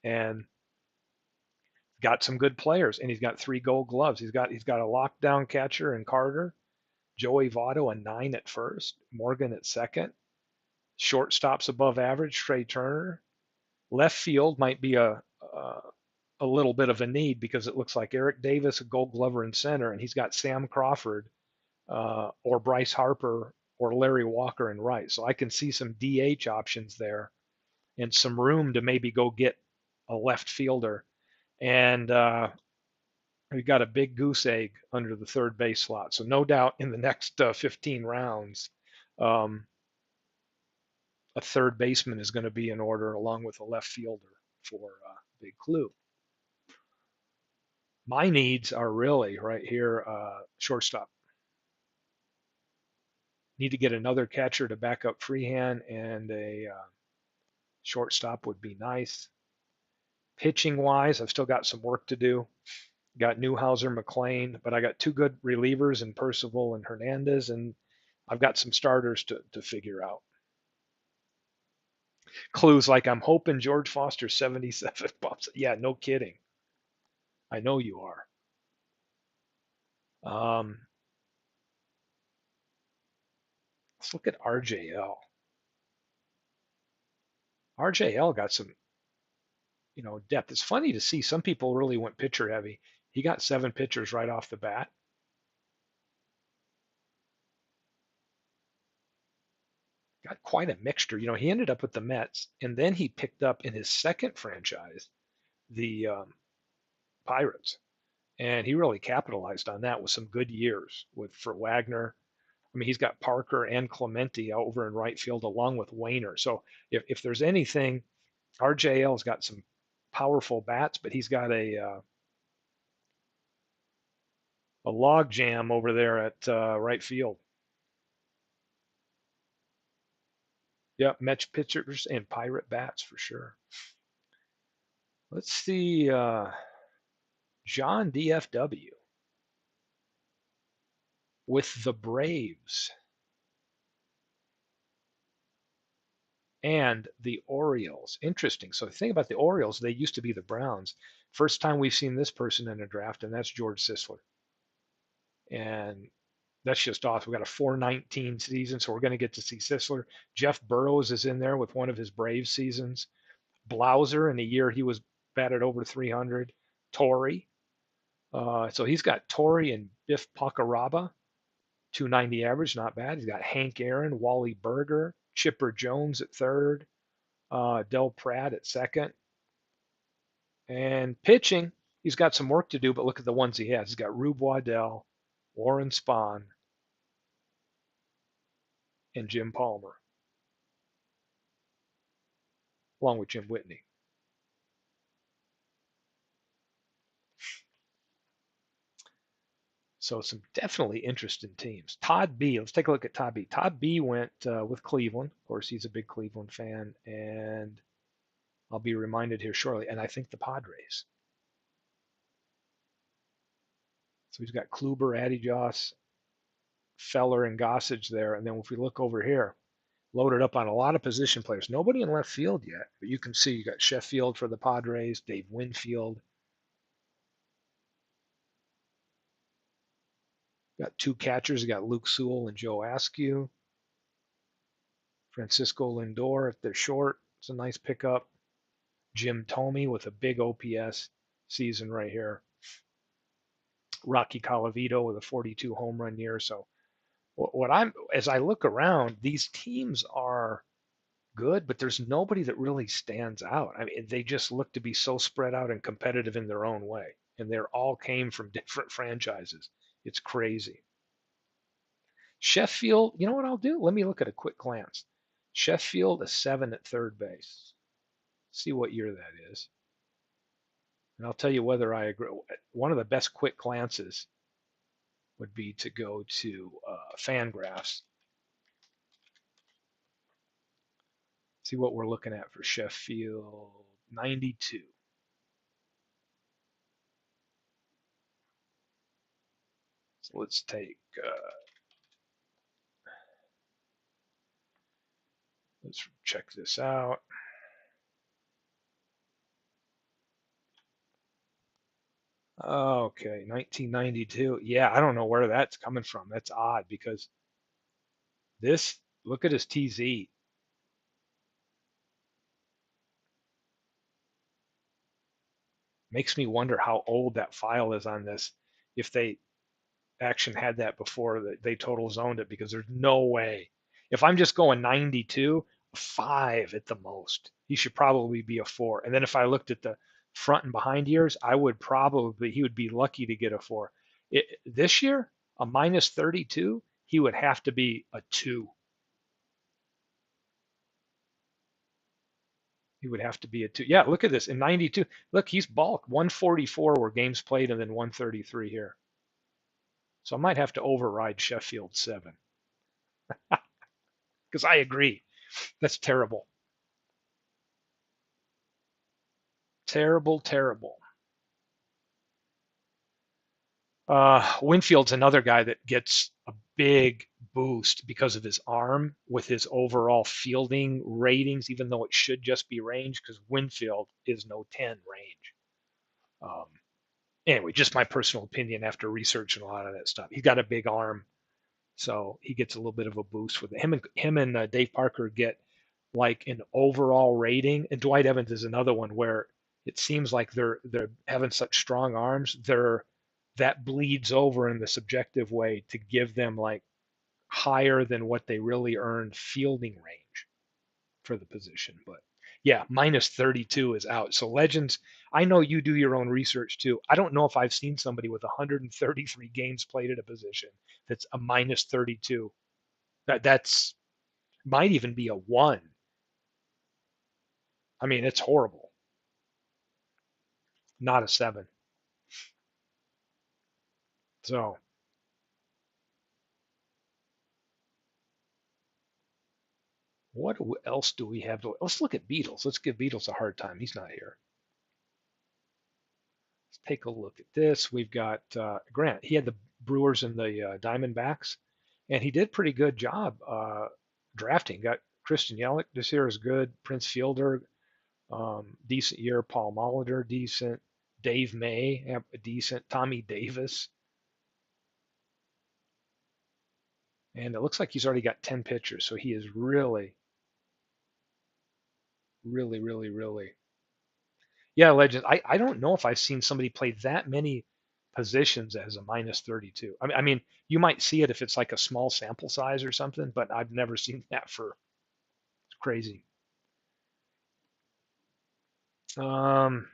and got some good players. And he's got 3 Gold Gloves. He's got a lockdown catcher in Carter, Joey Votto a 9 at first, Morgan at second, shortstops above average, Trey Turner. Left field might be a little bit of a need because it looks like Eric Davis, a Gold Glover in center, and he's got Sam Crawford or Bryce Harper or Larry Walker in right. So I can see some DH options there and some room to maybe go get a left fielder. And we've got a big goose egg under the third base slot. So no doubt in the next 15 rounds, a third baseman is going to be in order along with a left fielder for Big Clue. My needs are really right here, shortstop. Need to get another catcher to back up Freehan, and a shortstop would be nice. Pitching wise, I've still got some work to do. Got Newhouser, McLean, but I got 2 good relievers in Percival and Hernandez, and I've got some starters to figure out. Clues like I'm hoping George Foster 77 bumps. Yeah, no kidding. I know you are. Let's look at RJL. RJL got some, depth. It's funny to see some people really went pitcher heavy. He got 7 pitchers right off the bat. Got quite a mixture. He ended up with the Mets, and then he picked up in his second franchise the Pirates, and he really capitalized on that with some good years for Wagner. I mean, he's got Parker and Clemente over in right field along with Wayner. So if there's anything, RJL's got some powerful bats, but he's got a log jam over there at right field. Yeah, Mets pitchers and Pirate bats for sure. Let's see, John DFW with the Braves and the Orioles. Interesting. So think about the Orioles. They used to be the Browns. First time we've seen this person in a draft, and that's George Sisler. And that's just awesome. We got a 419 season, so we're going to get to see Sisler. Jeff Burrows is in there with one of his Braves seasons. Blauser in a year he was batted over 300. Torrey. So he's got Torrey and Biff Pacaraba, 290 average, not bad. He's got Hank Aaron, Wally Berger, Chipper Jones at third, Del Pratt at second. And pitching, he's got some work to do, but look at the ones he has. He's got Rube Waddell, Warren Spahn, and Jim Palmer, along with Jim Whitney. So some definitely interesting teams. Todd B. Let's take a look at Todd B. Todd B. went with Cleveland. Of course, he's a big Cleveland fan, and I'll be reminded here shortly. And I think the Padres. So he's got Kluber, Adios, Feller, and Gossage there. And then if we look over here, loaded up on a lot of position players. Nobody in left field yet, but you can see you got Sheffield for the Padres, Dave Winfield, Got two catchers. Got Luke Sewell and Joe Askew. Francisco Lindor, if they're short, it's a nice pickup. Jim Thome with a big OPS season right here. Rocky Colavito with a 42 home run year. So what I'm as I look around, these teams are good, but there's nobody that really stands out. I mean, they just look to be so spread out and competitive in their own way, and they're all came from different franchises. It's crazy. Sheffield, you know what I'll do? Let me look at a quick glance. Sheffield, a 7 at third base. See what year that is. And I'll tell you whether I agree. One of the best quick glances would be to go to Fangraphs, see what we're looking at for Sheffield 92. So let's let's check this out. Okay, 1992. Yeah, I don't know where that's coming from. That's odd because this, look at his TZ. Makes me wonder how old that file is on this. If they Action had that before they total zoned it, because there's no way. If I'm just going 92, a 5 at the most. He should probably be a 4. And then if I looked at the front and behind years, he would be lucky to get a 4. This year, a minus 32, he would have to be a 2. He would have to be a 2. Yeah, look at this. In 92, look, he's bulk. 144 were games played and then 133 here. So I might have to override Sheffield 7 because I agree. That's terrible. Terrible, terrible. Winfield's another guy that gets a big boost because of his arm with his overall fielding ratings, even though it should just be range, because Winfield is no 10 range. Um, anyway, just my personal opinion after researching a lot of that stuff. He's got a big arm, so he gets a little bit of a boost with it. Him and Dave Parker get like an overall rating, and Dwight Evans is another one where it seems like they're having such strong arms. That bleeds over in the subjective way to give them like higher than what they really earned fielding range for the position. But yeah, minus 32 is out. So Legends, I know you do your own research too. I don't know if I've seen somebody with 133 games played at a position that's a minus 32. That's might even be a 1. I mean, it's horrible. Not a 7. So what else do we have? Let's look at Beatles. Let's give Beatles a hard time. He's not here. Let's take a look at this. We've got Grant. He had the Brewers and the Diamondbacks, and he did pretty good job drafting. Got Christian Yelich this year is good. Prince Fielder, decent year. Paul Molitor, decent. Dave May, decent. Tommy Davis, and it looks like he's already got 10 pitchers, so he is really, really, really, really. Yeah, legend. I don't know if I've seen somebody play that many positions as a minus 32. I mean, you might see it if it's like a small sample size or something, but I've never seen that for it's crazy. Um,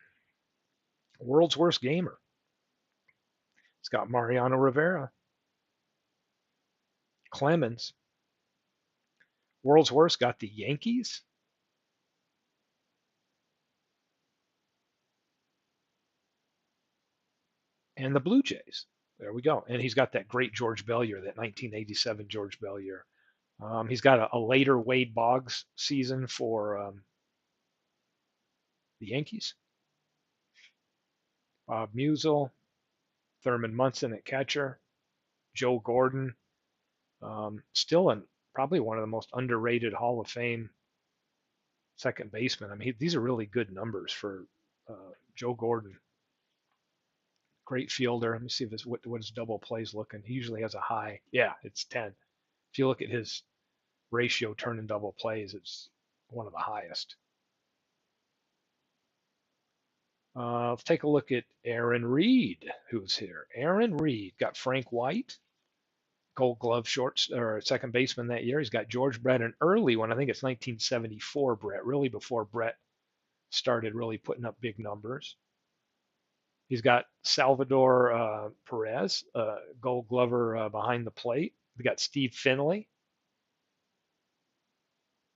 World's worst gamer. It's got Mariano Rivera, Clemens. World's worst got the Yankees and the Blue Jays. There we go. And he's got that great George Bell year, that 1987 George Bell year. He's got a later Wade Boggs season for the Yankees. Bob Musial, Thurman Munson at catcher, Joe Gordon, still probably one of the most underrated Hall of Fame second basemen. I mean, these are really good numbers for Joe Gordon. Great fielder. Let me see if this what his double plays looking. He usually has a high. Yeah, it's 10. If you look at his ratio turn and double plays, it's one of the highest. Let's take a look at Aaron Reed, who's here. Aaron Reed got Frank White, Gold Glove shorts or second baseman that year. He's got George Brett, an early one. I think it's 1974. Brett, really before Brett started really putting up big numbers. He's got Salvador Perez, Gold Glover behind the plate. We got Steve Finley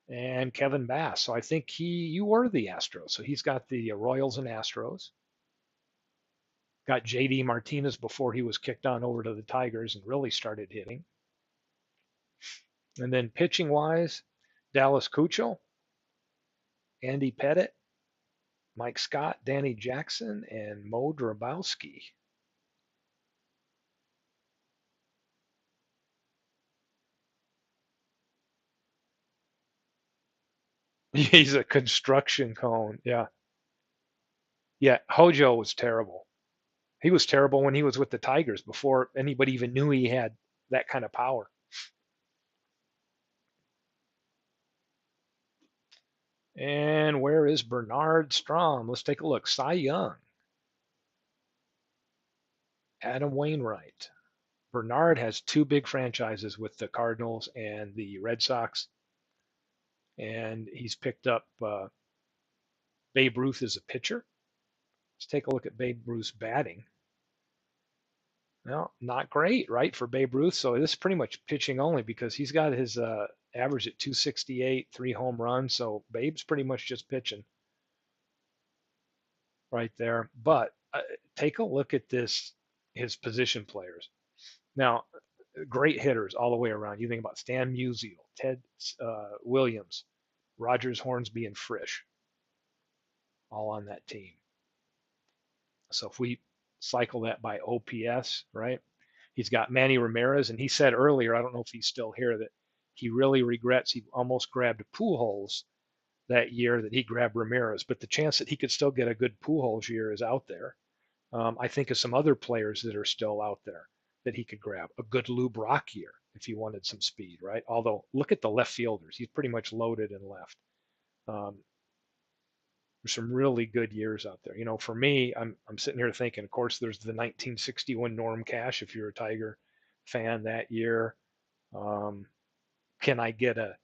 and Kevin Bass. So I think you were the Astros. So he's got the Royals and Astros. Got JD Martinez before he was kicked on over to the Tigers and really started hitting. And then pitching wise, Dallas Keuchel, Andy Pettit, Mike Scott, Danny Jackson, and Mo Drabowski. He's a construction cone. Yeah. Yeah. Hojo was terrible. He was terrible when he was with the Tigers before anybody even knew he had that kind of power. And where is Bernard Strom? Let's take a look. Cy Young, Adam Wainwright. Bernard has two big franchises with the Cardinals and the Red Sox, and he's picked up Babe Ruth as a pitcher. Let's take a look at Babe Ruth's batting. Well, not great, right, for Babe Ruth. So this is pretty much pitching only because he's got his average at 268, 3 home runs. So Babe's pretty much just pitching right there. But take a look at this, his position players. Now, great hitters all the way around. You think about Stan Musial, Ted Williams, Rogers Hornsby, and Frisch, all on that team. So if we cycle that by OPS, right? He's got Manny Ramirez, and he said earlier, I don't know if he's still here, that he really regrets he almost grabbed Pujols that year that he grabbed Ramirez, but the chance that he could still get a good Pujols year is out there. I think of some other players that are still out there that he could grab. A good Lou Brock year if he wanted some speed, right? Although look at the left fielders; he's pretty much loaded in left. Um, there's some really good years out there. You know, for me, I'm sitting here thinking, of course, there's the 1961 Norm Cash. If you're a Tiger fan that year, um, can I get a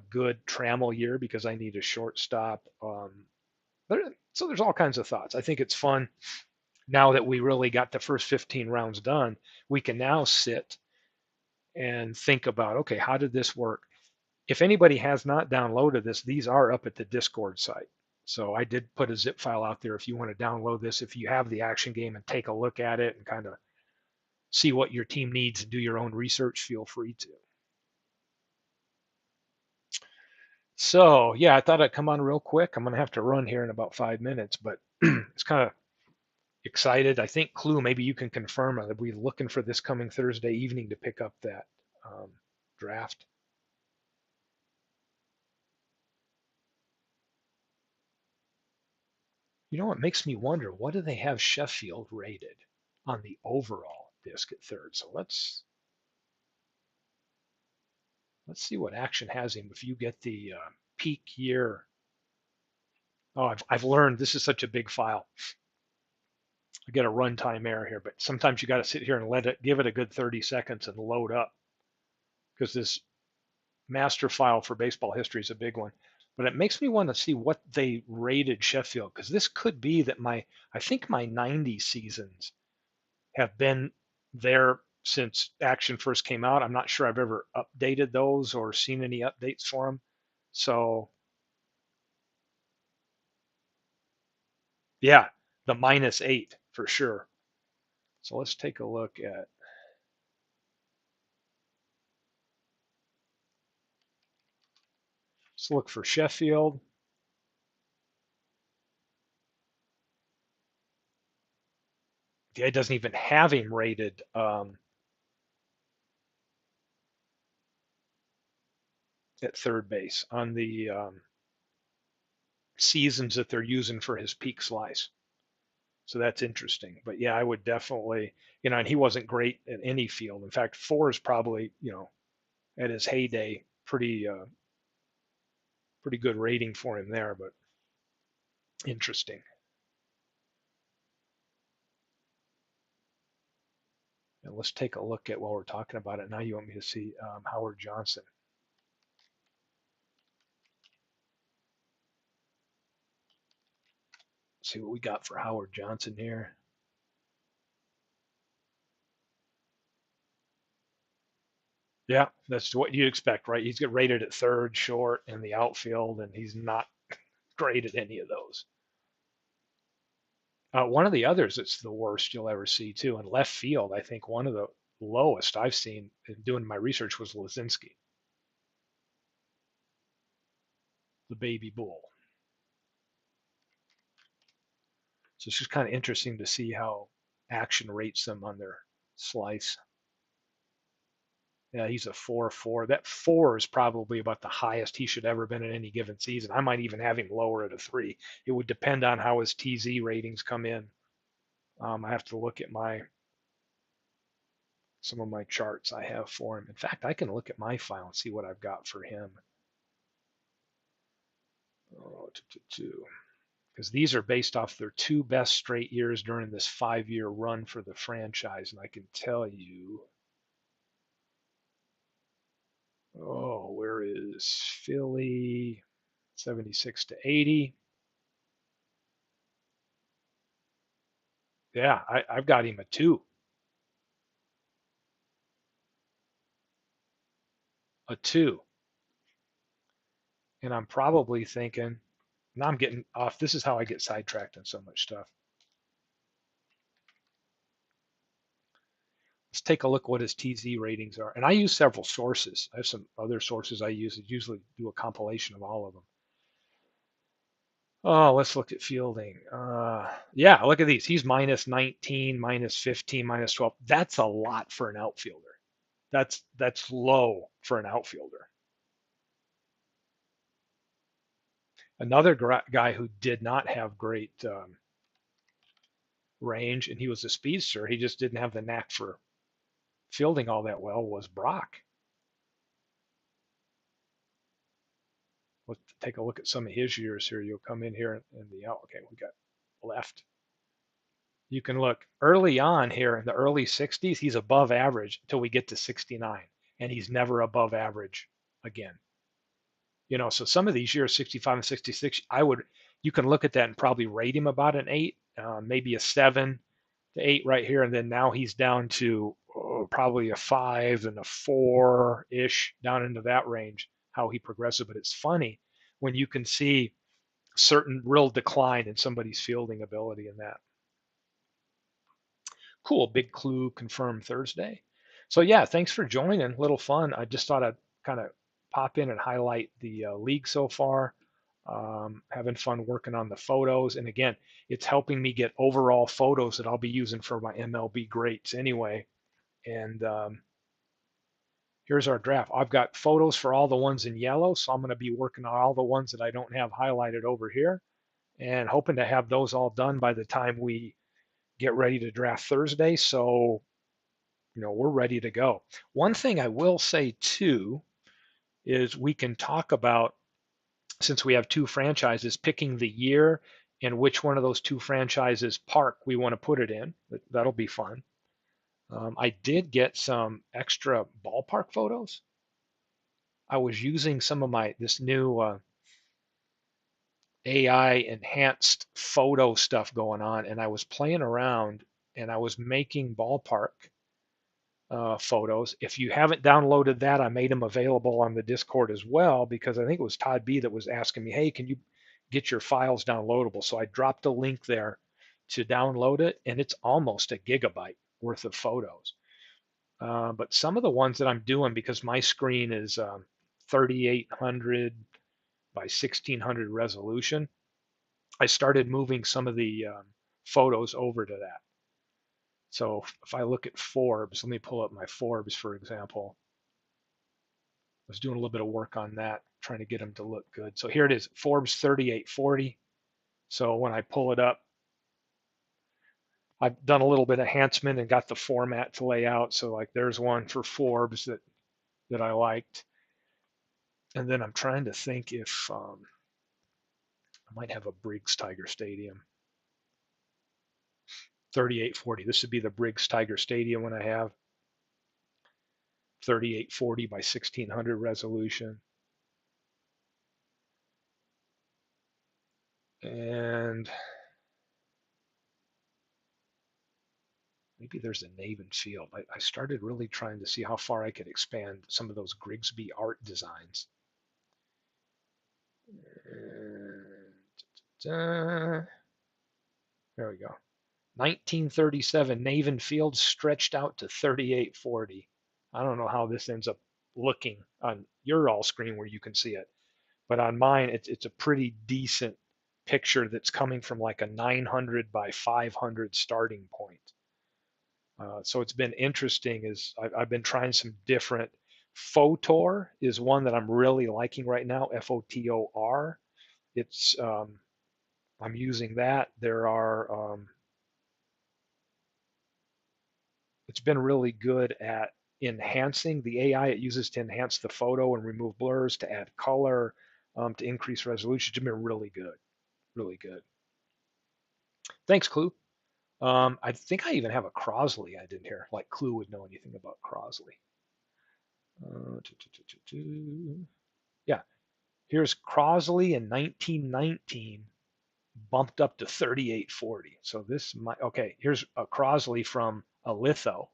good Trammell year because I need a shortstop? So there's all kinds of thoughts. I think it's fun now that we really got the first 15 rounds done. We can now sit and think about, okay, how did this work? If anybody has not downloaded this, these are up at the Discord site. So I did put a zip file out there if you want to download this, if you have the action game and take a look at it and kind of see what your team needs and do your own research, feel free to. So yeah, I thought I'd come on real quick. I'm going to have to run here in about 5 minutes, but it's kind of excited. I think Clue, maybe you can confirm that we're looking for this coming Thursday evening to pick up that draft. You know what makes me wonder? What do they have Sheffield rated on the overall disc at third? So let's see what action has him. If you get the peak year, oh, I've learned this is such a big file. I get a runtime error here, but sometimes you got to sit here and give it a good 30 seconds and load up because this master file for baseball history is a big one. But it makes me want to see what they rated Sheffield because this could be that I think my 90 seasons have been there since Action first came out. I'm not sure I've ever updated those or seen any updates for them. So yeah, the -8 for sure. So let's take a look at. Let's look for Sheffield. Yeah, it doesn't even have him rated at third base on the seasons that they're using for his peak slice. So that's interesting. But yeah, I would definitely, and he wasn't great at any field. In fact, four is probably, at his heyday, pretty good rating for him there. But interesting. And let's take a look at while we're talking about it. Now you want me to see Howard Johnson. Let's see what we got for Howard Johnson here. Yeah, that's what you expect, right? He's get rated at third, short, in the outfield, and he's not great at any of those. One of the others that's the worst you'll ever see too in left field. I think one of the lowest I've seen in doing my research was Lazinski, the baby bull. So it's just kind of interesting to see how action rates them on their slice. Yeah, he's a 4.4. That four is probably about the highest he should ever been in any given season. I might even have him lower at a three. It would depend on how his TZ ratings come in. I have to look at some of my charts I have for him. In fact, I can look at my file and see what I've got for him. Oh, because these are based off their two best straight years during this 5-year run for the franchise, and I can tell you, where is Philly? 76 to 80. Yeah, I've got him a two. A two. And I'm probably thinking, now I'm getting off. This is how I get sidetracked on so much stuff. Let's take a look what his TZ ratings are. And I use several sources. I have some other sources I use that usually do a compilation of all of them. Oh, let's look at fielding. Yeah, look at these. He's minus 19, minus 15, minus 12. That's a lot for an outfielder. That's low for an outfielder. Another guy who did not have great range, and he was a speedster. He just didn't have the knack for fielding all that well. Was Brock? Let's take a look at some of his years here. You'll come in here and the okay, we got left. You can look early on here in the early 60s. He's above average until we get to 69, and he's never above average again. So some of these years, 65 and 66, you can look at that and probably rate him about an 8, maybe a 7 to 8 right here, and then now he's down to probably a 5 and a 4 ish, down into that range. How he progresses, but it's funny when you can see certain real decline in somebody's fielding ability in that. Cool, big clue confirmed Thursday. So yeah, thanks for joining. Little fun. I just thought I'd kind of pop in and highlight the league so far. Having fun working on the photos, and again, it's helping me get overall photos that I'll be using for my MLB greats anyway. And here's our draft. I've got photos for all the ones in yellow, so I'm going to be working on all the ones that I don't have highlighted over here, and hoping to have those all done by the time we get ready to draft Thursday. So we're ready to go. One thing I will say too is we can talk about, since we have two franchises, picking the year and which one of those two franchises park we want to put it in. That'll be fun. I did get some extra ballpark photos. I was using some of this new AI enhanced photo stuff going on, and I was playing around and I was making ballpark photos. If you haven't downloaded that, I made them available on the Discord as well, because I think it was Todd B that was asking me, hey, can you get your files downloadable? So I dropped a link there to download it, and it's almost a gigabyte worth of photos. But some of the ones that I'm doing, because my screen is 3800 by 1600 resolution, I started moving some of the photos over to that. So if I look at Forbes, let me pull up my Forbes, for example. I was doing a little bit of work on that, trying to get them to look good. So here it is, Forbes 3840. So when I pull it up, I've done a little bit of enhancement and got the format to lay out. So like there's one for Forbes that I liked. And then I'm trying to think if I might have a Briggs Tiger Stadium 3840. This would be the Briggs Tiger Stadium when I have 3840 by 1600 resolution. And maybe there's a Navin Field. I started really trying to see how far I could expand some of those Grigsby art designs. And, there we go. 1937 Navin Field stretched out to 3840. I don't know how this ends up looking on your all screen where you can see it, but on mine it's a pretty decent picture that's coming from like a 900 by 500 starting point. So it's been interesting. I've been trying some different. Photor is one that I'm really liking right now. Fotor. It's I'm using that. There are it's been really good at enhancing the AI it uses to enhance the photo and remove blurs, to add color, to increase resolution. It's been really good, really good. Thanks, Clue. I think I even have a Crosley I didn't hear. Like Clue would know anything about Crosley. Uh, yeah, here's Crosley in 1919, bumped up to 3840. So this might, okay, here's a Crosley from a litho,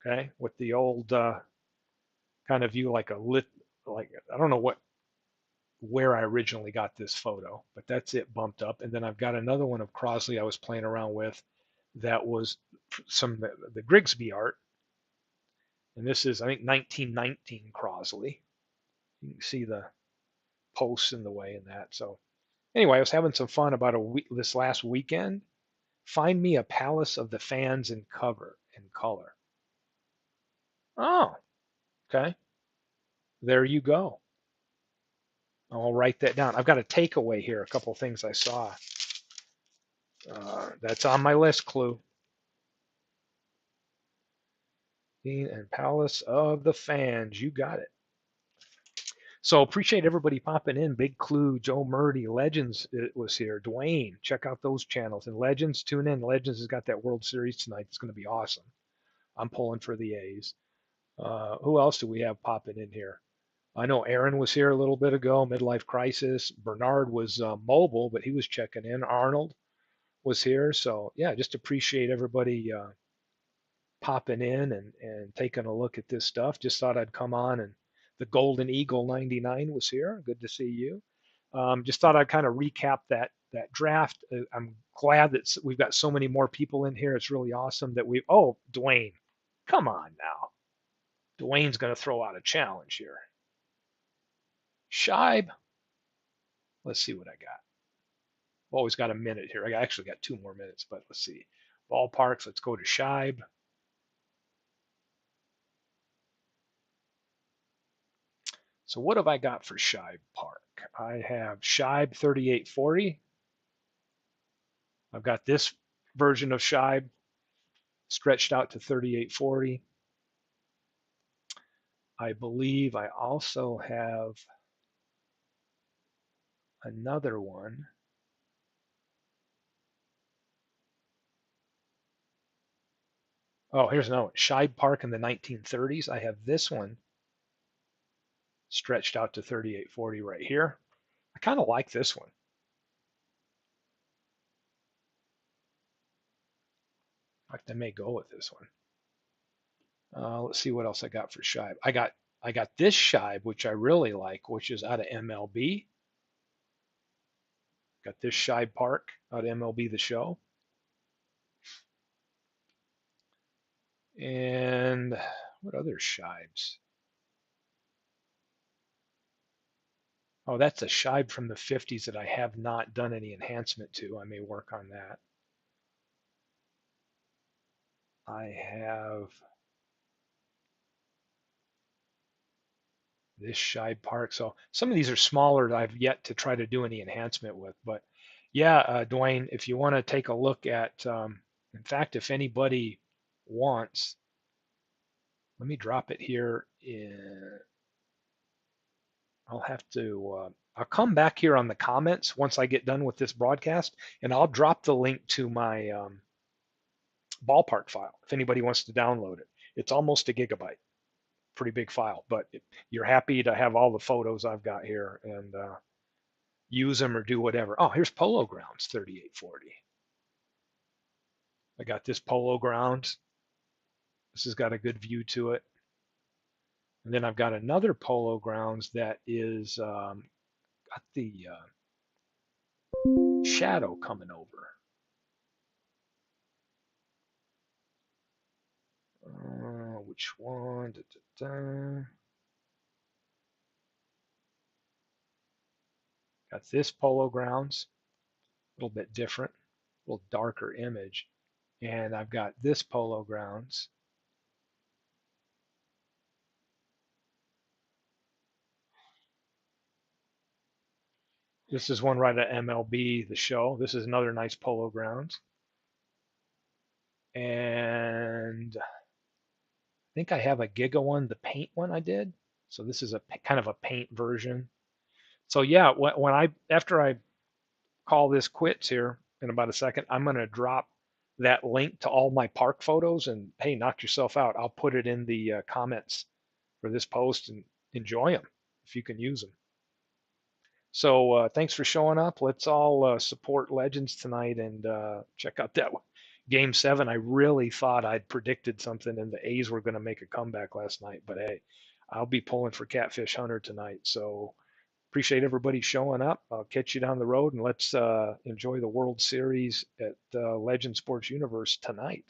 okay, with the old kind of view like a lit, like, I don't know where I originally got this photo, but that's it bumped up. And then I've got another one of Crosley I was playing around with that was some the Grigsby art. And this is, I think, 1919 Crosley. You can see the posts in the way in that. So anyway, I was having some fun about a week this last weekend. Find me a Palace of the Fans in cover in color. Oh, okay. There you go. I'll write that down. I've got a takeaway here, a couple things I saw. That's on my list, Clue. And Palace of the Fans. You got it. So appreciate everybody popping in. Big Clue, Joe Murdy, Legends was here. Dwayne, check out those channels. And Legends, tune in. Legends has got that World Series tonight. It's going to be awesome. I'm pulling for the A's. Who else do we have popping in here? I know Aaron was here a little bit ago, Midlife Crisis. Bernard was mobile, but he was checking in. Arnold was here. So, yeah, just appreciate everybody popping in and taking a look at this stuff. Just thought I'd come on, and the Golden Eagle 99 was here. Good to see you. Just thought I'd kind of recap that draft. I'm glad that we've got so many more people in here. It's really awesome that we. Oh, Dwayne, come on now. Dwayne's going to throw out a challenge here. Shibe. Let's see what I got. Always got a minute here. I actually got 2 more minutes, but let's see. Ballparks. Let's go to Shibe. So what have I got for Shibe Park? I have Shibe 3840. I've got this version of Shibe stretched out to 3840. I believe I also have another one. Oh, here's another one. Shibe Park in the 1930s. I have this one stretched out to 3840 right here. I kind of like this one. In fact, I may go with this one. Let's see what else I got for Shibe. I got this Shibe, which I really like, which is out of MLB. Got this Shibe Park out of MLB The Show. And what other Shibes? Oh, that's a Shibe from the 50s that I have not done any enhancement to. I may work on that. I have this Shibe Park. So some of these are smaller that I've yet to try to do any enhancement with, but Yeah, Dwayne, if you want to take a look at, in fact, if anybody wants, let me drop it here. I'll have to, I'll come back here on the comments once I get done with this broadcast, and I'll drop the link to my ballpark file if anybody wants to download it. It's almost a gigabyte, pretty big file, but you're happy to have all the photos I've got here and use them or do whatever. Oh, here's Polo Grounds 3840. I got this Polo Grounds. This has got a good view to it. And then I've got another Polo Grounds that is got the shadow coming over. Which one? Da, da, da. Got this Polo Grounds, a little bit different, a little darker image. And I've got this Polo Grounds. This is one right at MLB, the show. This is another nice Polo Grounds. And I think I have a Giga one, the paint one I did. So this is a kind of a paint version. So yeah, when I after I call this quits here in about a second, I'm going to drop that link to all my park photos. And hey, knock yourself out. I'll put it in the comments for this post and enjoy them if you can use them. So thanks for showing up. Let's all support Legends tonight and check out that Game 7. I really thought I'd predicted something and the A's were going to make a comeback last night. But hey, I'll be pulling for Catfish Hunter tonight. So appreciate everybody showing up. I'll catch you down the road and let's enjoy the World Series at Legend Sports Universe tonight.